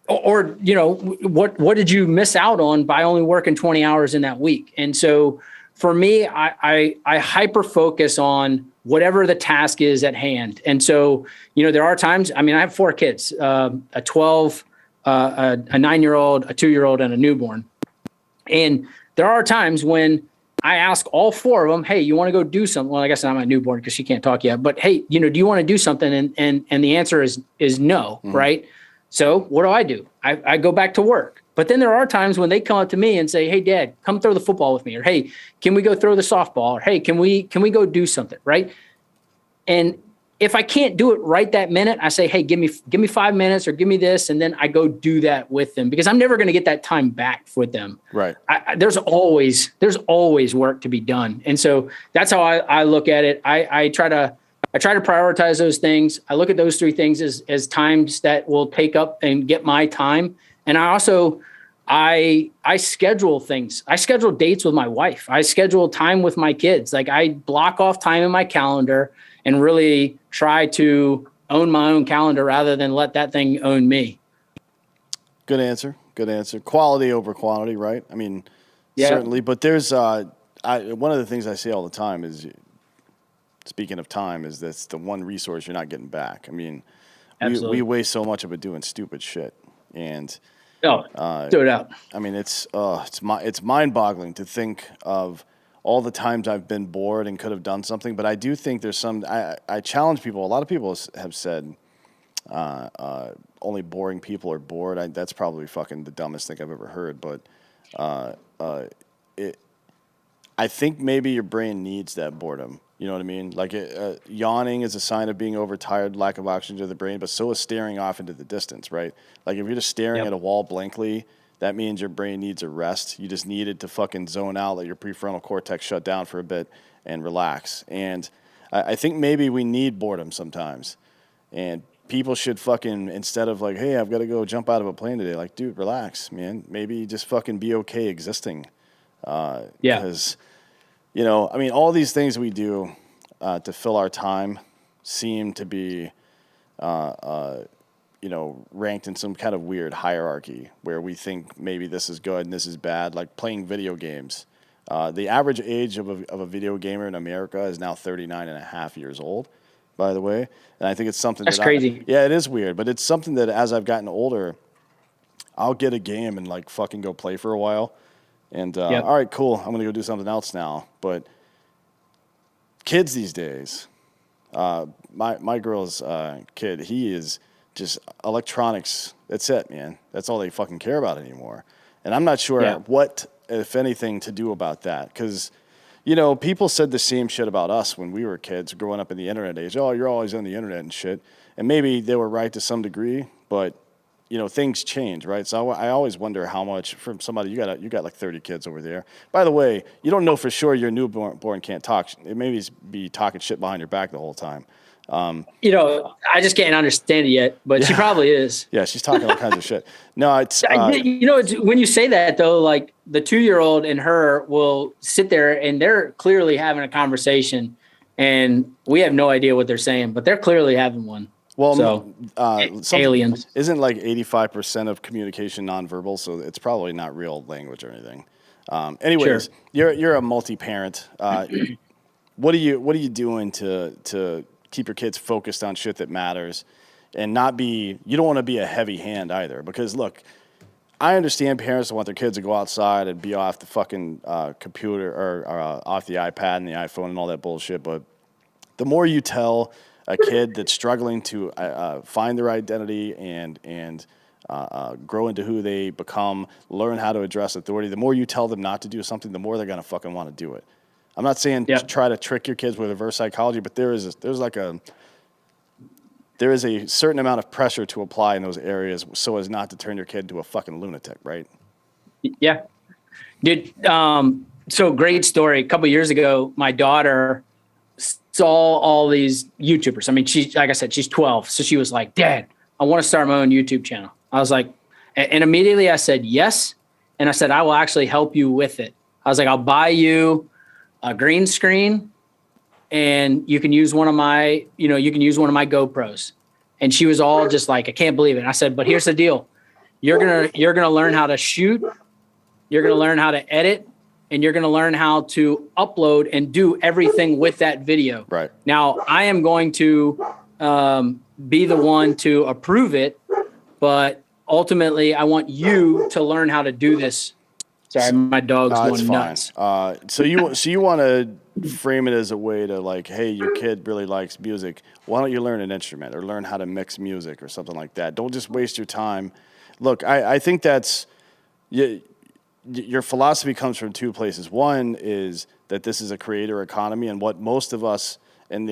what did you miss out on by only working 20 hours in that week? And so for me, I hyper focus on whatever the task is at hand. And so, there are times, I mean, I have 4 kids, a 12, a 9-year-old, a 2-year-old, and a newborn. And there are times when I ask all 4 of them, hey, you want to go do something? Well, I guess not my newborn because she can't talk yet, but hey, do you want to do something? And the answer is no. Mm-hmm. Right. So what do? I go back to work. But then there are times when they come up to me and say, hey, Dad, come throw the football with me. Or, hey, can we go throw the softball? Or, hey, can we go do something? Right. And if I can't do it right that minute, I say, hey, give me 5 minutes or give me this. And then I go do that with them because I'm never going to get that time back with them. Right. There's always work to be done. And so that's how I look at it. I try to I try to prioritize those things. I look at those 3 things as times that will take up and get my time. And I also, I schedule things. I schedule dates with my wife. I schedule time with my kids. Like I block off time in my calendar and really try to own my own calendar rather than let that thing own me. Good answer. Good answer. Quality over quantity, right? I mean, Yeah. certainly. But there's one of the things I say all the time is, speaking of time, is that's the one resource you're not getting back. I mean, we waste so much of it doing stupid shit, and throw it out. I mean, it's mind-boggling to think of all the times I've been bored and could have done something. But I do think there's some. I challenge people. A lot of people have said only boring people are bored. That's probably fucking the dumbest thing I've ever heard. But I think maybe your brain needs that boredom. You know what I mean? Like yawning is a sign of being overtired, lack of oxygen to the brain, but so is staring off into the distance, right? Like if you're just staring at a wall blankly, that means your brain needs a rest. You just needed to fucking zone out, let your prefrontal cortex shut down for a bit and relax. And I think maybe we need boredom sometimes. And people should fucking, instead of like, hey, I've got to go jump out of a plane today, like, dude, relax, man. Maybe just fucking be okay existing. Because, you know, I mean, all these things we do to fill our time seem to be, you know, ranked in some kind of weird hierarchy where we think maybe this is good and this is bad, like playing video games. The average age of a video gamer in America is now 39 and a half years old, by the way. And I think it's something that's crazy. Yeah, it is weird, but it's something that as I've gotten older, I'll get a game and like fucking go play for a while. And all right, cool, I'm going to go do something else now. But kids these days, my girl's kid, he is just electronics. That's it, man. That's all they fucking care about anymore. And I'm not sure what, if anything, to do about that. Because, you know, people said the same shit about us when we were kids growing up in the internet age. Oh, you're always on the internet and shit. And maybe they were right to some degree, but you know, things change, right? So I always wonder how much from somebody, you got like 30 kids over there. By the way, you don't know for sure your newborn can't talk. It may be talking shit behind your back the whole time. You know, I just can't understand it yet, but she probably is. Yeah, she's talking all kinds of shit. No, it's you know, when you say that though, like the 2-year-old and her will sit there and they're clearly having a conversation, and we have no idea what they're saying, but they're clearly having one. Well, so aliens. Isn't like 85% of communication nonverbal, so it's probably not real language or anything. Anyways, you're a multi-parent. What are you doing to keep your kids focused on shit that matters, and not be? You don't want to be a heavy hand either, because look, I understand parents want their kids to go outside and be off the fucking computer or off the iPad and the iPhone and all that bullshit, but the more you tell a kid that's struggling to find their identity and grow into who they become, learn how to address authority, the more you tell them not to do something, the more they're going to fucking want to do it. I'm not saying try to trick your kids with reverse psychology, but there is a certain amount of pressure to apply in those areas so as not to turn your kid into a fucking lunatic, right? Yeah. Dude, so great story. A couple of years ago, my daughter saw all these YouTubers. I mean, like I said, she's 12. So she was like, Dad, I want to start my own YouTube channel. I was like, and immediately I said, yes. And I said, I will actually help you with it. I was like, I'll buy you a green screen and you can use one of my GoPros. And she was all just like, I can't believe it. And I said, but here's the deal. You're going to learn how to shoot. You're going to learn how to edit. And you're going to learn how to upload and do everything with that video. Right. Now, I am going to be the one to approve it, but ultimately, I want you to learn how to do this. Sorry, my dog's going nuts. So you want to frame it as a way to like, hey, your kid really likes music. Why don't you learn an instrument or learn how to mix music or something like that? Don't just waste your time. Look, I think that's your philosophy comes from two places. One is that this is a creator economy, and what most of us and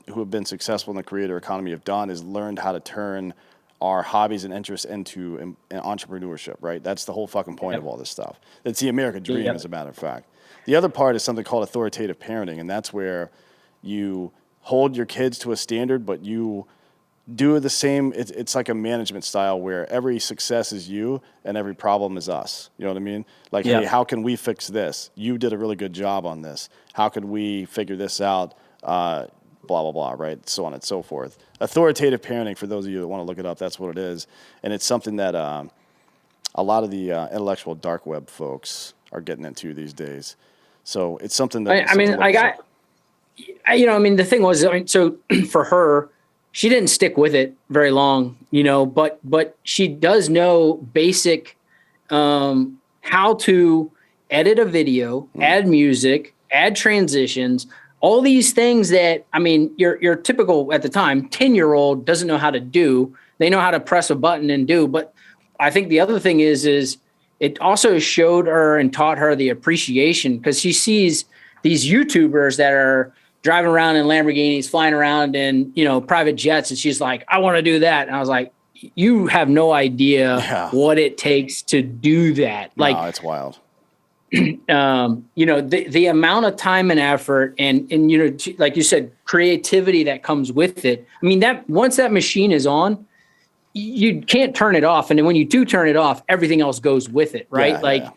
who have been successful in the creator economy have done is learned how to turn our hobbies and interests into an entrepreneurship, right? That's the whole fucking point of all this stuff. That's the American dream, as a matter of fact. The other part is something called authoritative parenting, and that's where you hold your kids to a standard, but you do the same. It's like a management style where every success is you and every problem is us. You know what I mean? Like, hey, how can we fix this? You did a really good job on this. How could we figure this out? Blah, blah, blah, right? So on and so forth. Authoritative parenting, for those of you that want to look it up, that's what it is. And it's something that a lot of the intellectual dark web folks are getting into these days. So it's something that... the thing was, so for her, she didn't stick with it very long, but she does know basic how to edit a video, add music, add transitions, all these things that, your typical, at the time, 10-year-old doesn't know how to do. They know how to press a button and do. But I think the other thing is it also showed her and taught her the appreciation, because she sees these YouTubers that are driving around in Lamborghinis, flying around in, private jets. And she's like, I want to do that. And I was like, you have no idea what it takes to do that. No, it's wild. The amount of time and effort and, like you said, creativity that comes with it. That once that machine is on, you can't turn it off. And then when you do turn it off, everything else goes with it. Right.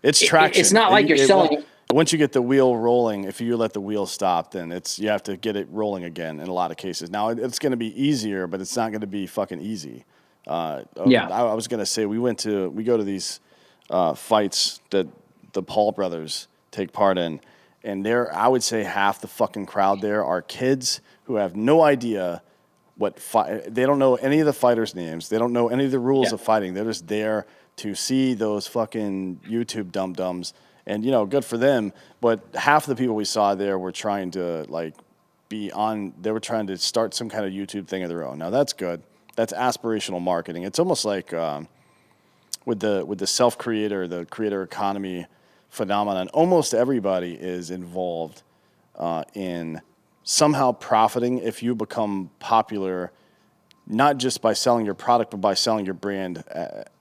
It's traction. It's not like you're selling. Once you get the wheel rolling, if you let the wheel stop, then you have to get it rolling again in a lot of cases. Now, it's going to be easier, but it's not going to be fucking easy. I was going to say, we go to these fights that the Paul brothers take part in, and I would say half the fucking crowd there are kids who have no idea they don't know any of the fighters' names. They don't know any of the rules of fighting. They're just there to see those fucking YouTube dum-dums. And, good for them. But half the people we saw there were trying to, they were trying to start some kind of YouTube thing of their own. Now, that's good. That's aspirational marketing. It's almost like with the self-creator, the creator economy phenomenon, almost everybody is involved in somehow profiting if you become popular, not just by selling your product, but by selling your brand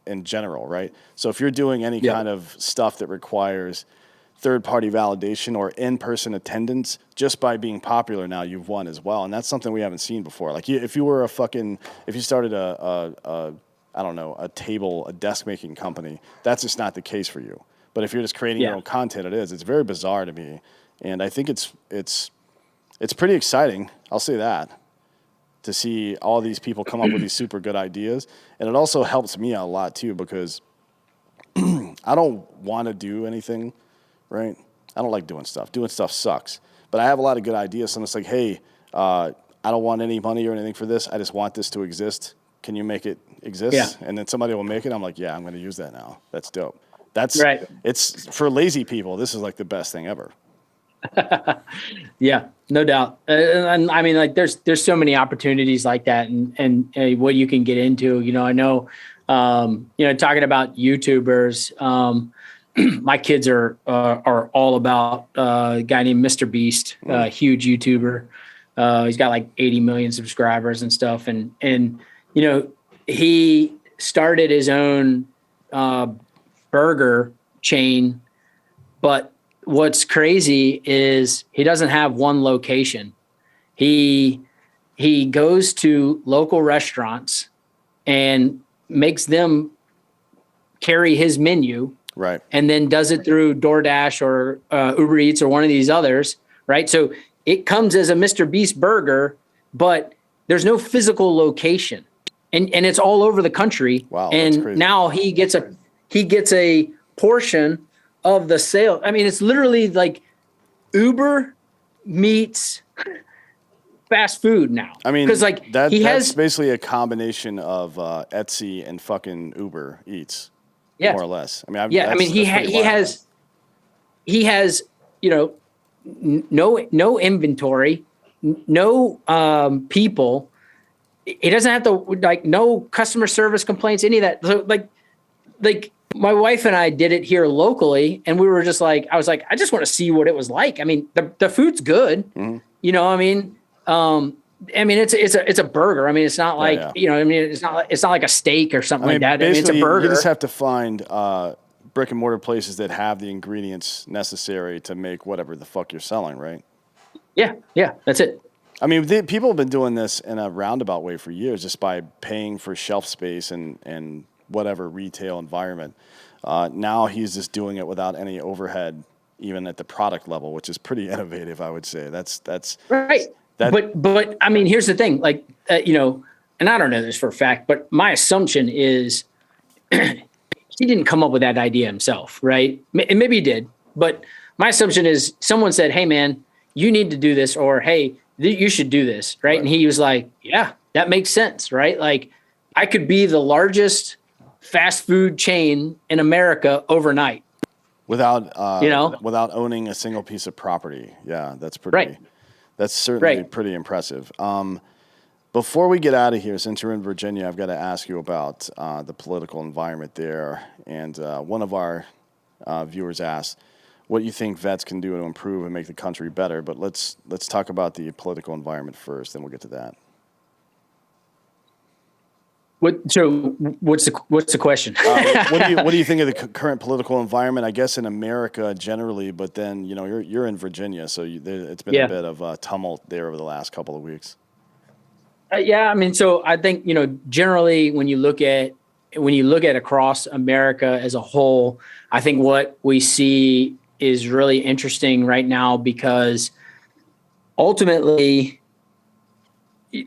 in general, right? So if you're doing any kind of stuff that requires third-party validation or in-person attendance, just by being popular now, you've won as well. And that's something we haven't seen before. Like if you started a desk-making company, that's just not the case for you. But if you're just creating your own content, it is. It's very bizarre to me. And I think it's pretty exciting. I'll say that. To see all these people come up with these super good ideas. And it also helps me out a lot too, because I don't want to do anything, right? I don't like doing stuff. Doing stuff sucks. But I have a lot of good ideas. So I'm just like, hey, I don't want any money or anything for this. I just want this to exist. Can you make it exist? Yeah. And then somebody will make it. I'm like, yeah, I'm going to use that now. That's dope. That's right. It's for lazy people. This is like the best thing ever. Yeah, no doubt. And there's so many opportunities like that and what you can get into, I know, talking about YouTubers, my kids are all about a guy named Mr. Beast, a huge YouTuber. He's got like 80 million subscribers and stuff. And he started his own burger chain, but what's crazy is he doesn't have one location. He goes to local restaurants and makes them carry his menu, right? And then does it through DoorDash or Uber Eats or one of these others, right? So it comes as a Mr. Beast burger, but there's no physical location, and it's all over the country. Wow, and that's crazy. Now he gets a portion of the sale. It's literally like Uber meets fast food now. Because that's basically a combination of Etsy and fucking Uber Eats, more or less. He has no inventory, no people. He doesn't have to no customer service complaints, any of that. So like my wife and I did it here locally, and we were just like, I was like, I just want to see what it was like. The food's good, it's a burger. It's not like, it's not like a steak or something like that. It's a burger. You just have to find brick and mortar places that have the ingredients necessary to make whatever the fuck you're selling, right? Yeah, that's it. I mean, people have been doing this in a roundabout way for years, just by paying for shelf space and whatever retail environment. Now he's just doing it without any overhead, even at the product level, which is pretty innovative, I would say. That's Right. But I mean, here's the thing, like, and I don't know this for a fact, but my assumption is he didn't come up with that idea himself, right? And maybe he did, but my assumption is someone said, "Hey, man, you need to do this," or "Hey, you should do this," right? And he was like, "Yeah, that makes sense," right? Like, I could be the largest fast food chain in America overnight without without owning a single piece of property. Yeah, that's pretty. Right. That's certainly pretty impressive. Before we get out of here, since you're in Virginia, I've got to ask you about the political environment there. And one of our viewers asked what you think vets can do to improve and make the country better. But let's talk about the political environment first, then we'll get to that. What's the question? What do you think of the current political environment? I guess in America generally, but then you're in Virginia, so it's been a bit of tumult there over the last couple of weeks. Yeah, I mean, so I think generally when you look at across America as a whole, I think what we see is really interesting right now because ultimately,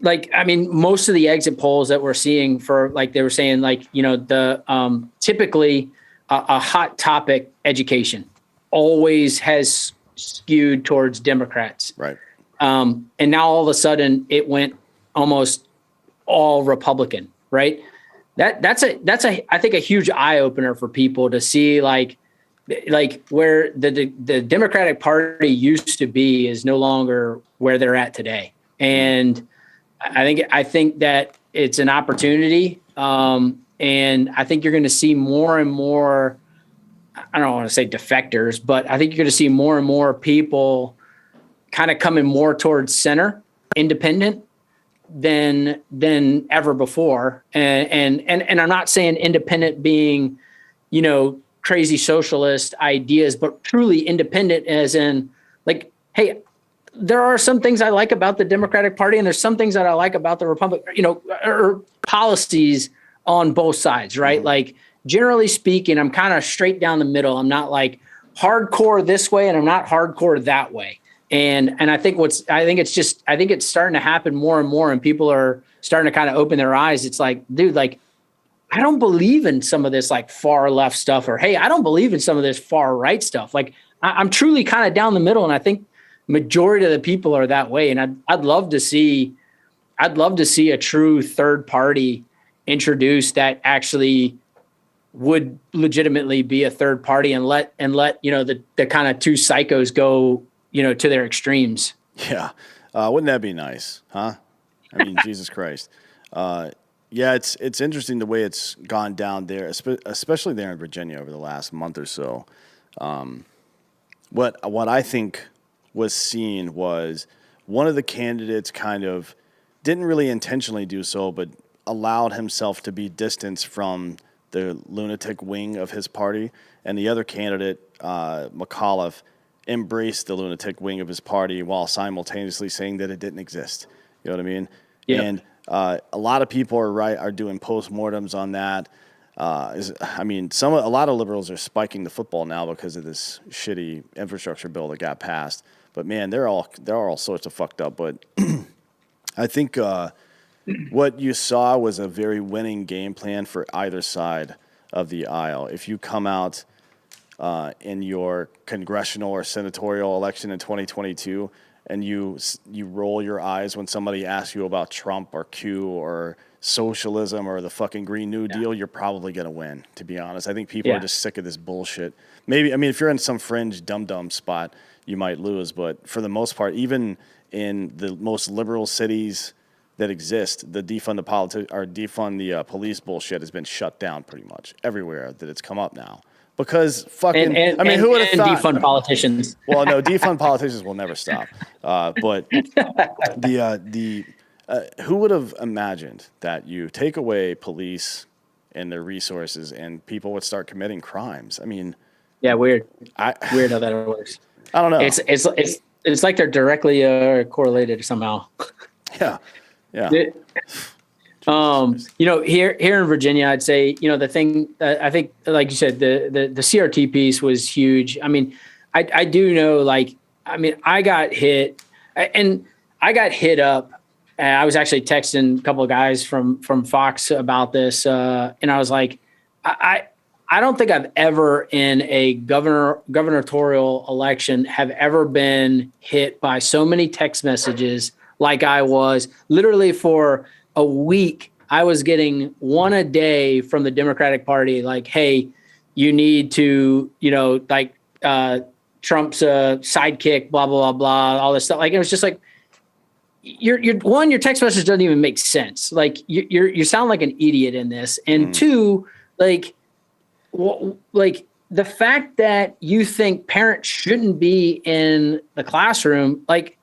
like, I mean, most of the exit polls that we're seeing for, like, they were saying, like, the typically a hot topic, education, always has skewed towards Democrats. Right. And now all of a sudden it went almost all Republican, right? That's I think a huge eye opener for people to see, like where the Democratic Party used to be is no longer where they're at today. And I think that it's an opportunity. And I think you're going to see more and more, I don't want to say defectors, but I think you're going to see more and more people kind of coming more towards center, independent than ever before. And I'm not saying independent being, crazy socialist ideas, but truly independent as in, like, hey, there are some things I like about the Democratic Party, and there's some things that I like about the Republic, or policies on both sides, right? Mm-hmm. Like, generally speaking, I'm kind of straight down the middle. I'm not like hardcore this way, and I'm not hardcore that way. And I think it's starting to happen more and more, and people are starting to kind of open their eyes. It's like, dude, like, I don't believe in some of this like far left stuff, or, hey, I don't believe in some of this far right stuff. Like, I'm truly kind of down the middle, and I think majority of the people are that way. And I'd love to see a true third party introduced that actually would legitimately be a third party and let the kind of two psychos go to their extremes. Yeah. Wouldn't that be nice? Huh? I mean, Jesus Christ. Yeah, it's interesting the way it's gone down there, especially there in Virginia over the last month or so. What I think was seen was one of the candidates kind of didn't really intentionally do so, but allowed himself to be distanced from the lunatic wing of his party. And the other candidate, McAuliffe, embraced the lunatic wing of his party while simultaneously saying that it didn't exist. You know what I mean? Yeah. And a lot of people are doing postmortems on that. A lot of liberals are spiking the football now because of this shitty infrastructure bill that got passed. But man, they're all sorts of fucked up. But I think what you saw was a very winning game plan for either side of the aisle. If you come out in your congressional or senatorial election in 2022 and you roll your eyes when somebody asks you about Trump or Q or socialism or the fucking Green New Deal, you're probably going to win, to be honest. I think people are just sick of this bullshit. Maybe, I mean, if you're in some fringe dum-dum spot, you might lose. But for the most part, even in the most liberal cities that exist, the defund the police bullshit has been shut down pretty much everywhere that it's come up now. Because fucking, who would have thought? Defund politicians. Well, no, defund politicians will never stop. But who would have imagined that you take away police and their resources and people would start committing crimes? I mean, yeah, weird. Weird how that works. I don't know. It's it's like they're directly correlated somehow. Yeah. Yeah. Here in Virginia, I'd say, the thing I think, like you said, the CRT piece was huge. I mean, I do know, I got hit up. And I was actually texting a couple of guys from Fox about this, and I was like, I don't think I've ever in a gubernatorial election have ever been hit by so many text messages like I was. Literally for a week, I was getting one a day from the Democratic Party, like, hey, you need to, Trump's sidekick, blah, blah, blah, blah, all this stuff. Like, it was just like, your text message doesn't even make sense. Like, you sound like an idiot in this. And two, the fact that you think parents shouldn't be in the classroom, like,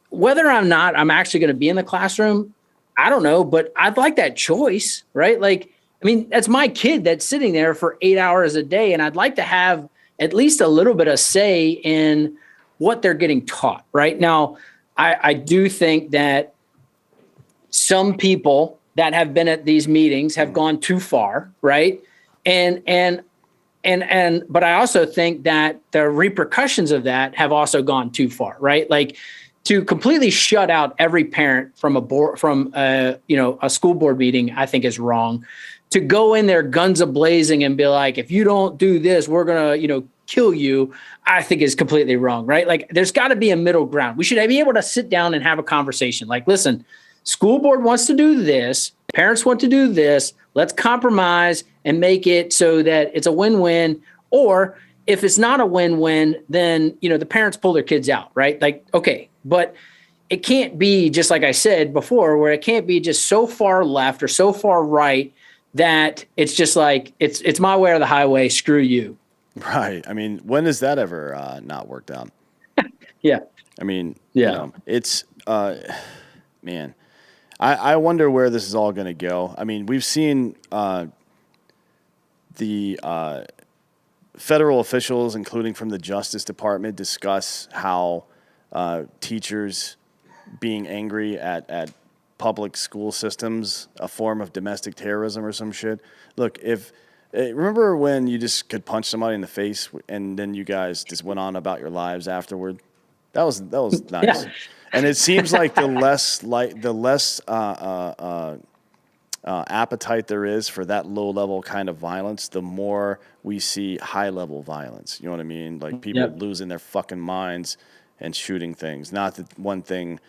whether or not I'm actually going to be in the classroom, I don't know, but I'd like that choice, right? Like, I mean, that's my kid that's sitting there for 8 hours a day, and I'd like to have at least a little bit of say in what they're getting taught. Right now, I do think that some people that have been at these meetings have gone too far, right? But I also think that the repercussions of that have also gone too far, right? Like, to completely shut out every parent from a school board meeting, I think is wrong. To go in there guns a-blazing and be like, if you don't do this, we're gonna, kill you, I think is completely wrong, right? Like, there's got to be a middle ground. We should be able to sit down and have a conversation. Like, listen, school board wants to do this, parents want to do this. Let's compromise and make it so that it's a win-win. Or if it's not a win-win, then the parents pull their kids out, right? Like, okay. But it can't be, just like I said before, where it can't be just so far left or so far right that it's just like, it's my way or the highway, screw you. Right. I mean, when has that ever not worked out? Yeah. I mean, it's, man, I wonder where this is all going to go. I mean, we've seen the federal officials, including from the Justice Department, discuss how teachers being angry at public school systems, a form of domestic terrorism or some shit. Look, remember when you just could punch somebody in the face and then you guys just went on about your lives afterward? That was nice. Yeah. And it seems like the less appetite there is for that low level kind of violence, the more we see high level violence. You know what I mean? Like, people losing their fucking minds and shooting things. Not that one thing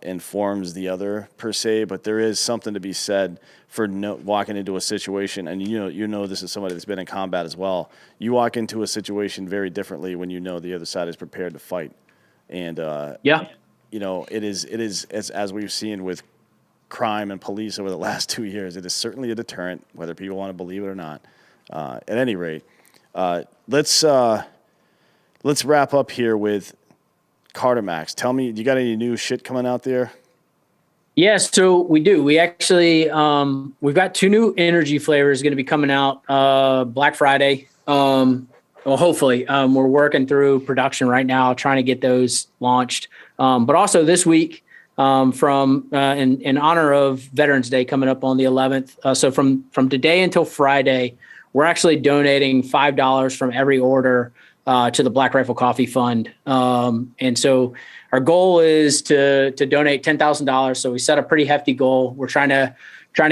informs the other per se, but there is something to be said for walking into a situation, and this is somebody that's been in combat as well. You walk into a situation very differently when the other side is prepared to fight, and it is as we've seen with crime and police over the last 2 years. It is certainly a deterrent, whether people want to believe it or not. At any rate, let's wrap up here with Carter Max. Tell me, you got any new shit coming out there? Yes, so we do. We actually, we've got 2 new energy flavors going to be coming out Black Friday. Well, hopefully. We're working through production right now, trying to get those launched. But also this week, in honor of Veterans Day coming up on the 11th. So from today until Friday, we're actually donating $5 from every order to the Black Rifle Coffee Fund. And so our goal is to donate $10,000. So we set a pretty hefty goal. We're trying to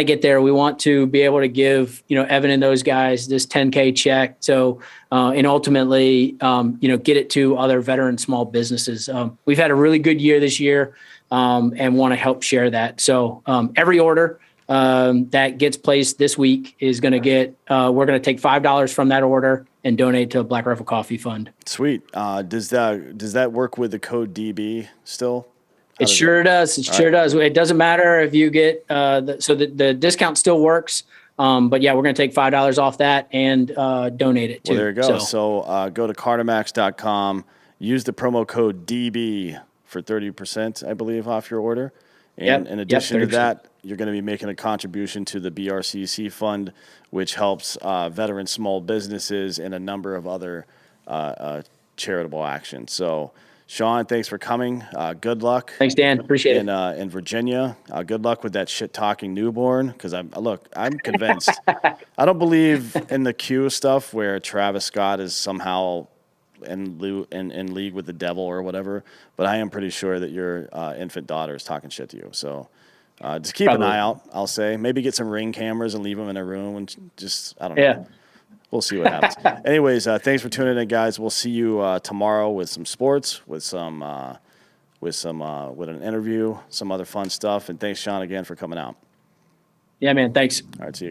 get there. We want to be able to give, Evan and those guys this $10K check. So, and ultimately, get it to other veteran small businesses. We've had a really good year this year, and want to help share that. So, every order that gets placed this week is going to get, we're going to take $5 from that order and donate to a Black Rifle Coffee Fund. Sweet. Does that work with the code DB still? It sure does. It sure does. It doesn't matter if you get, the discount still works. But yeah, we're going to take $5 off that and donate it too. Well, there you go. So go to cartermax.com, use the promo code DB for 30%, I believe, off your order. And in addition to that, you're going to be making a contribution to the BRCC fund, which helps veteran small businesses and a number of other charitable actions. So Sean, thanks for coming. Good luck. Thanks, Dan. Appreciate it. In Virginia, good luck with that shit talking newborn. Because I'm convinced. I don't believe in the Q stuff where Travis Scott is somehow in league with the devil or whatever. But I am pretty sure that your infant daughter is talking shit to you. So just keep an eye out. I'll say maybe get some Ring cameras and leave them in a room and just I don't know. Yeah. We'll see what happens. Anyways, thanks for tuning in, guys. We'll see you tomorrow with some sports, with an interview, some other fun stuff. And thanks, Sean, again for coming out. Yeah, man. Thanks. All right, see you.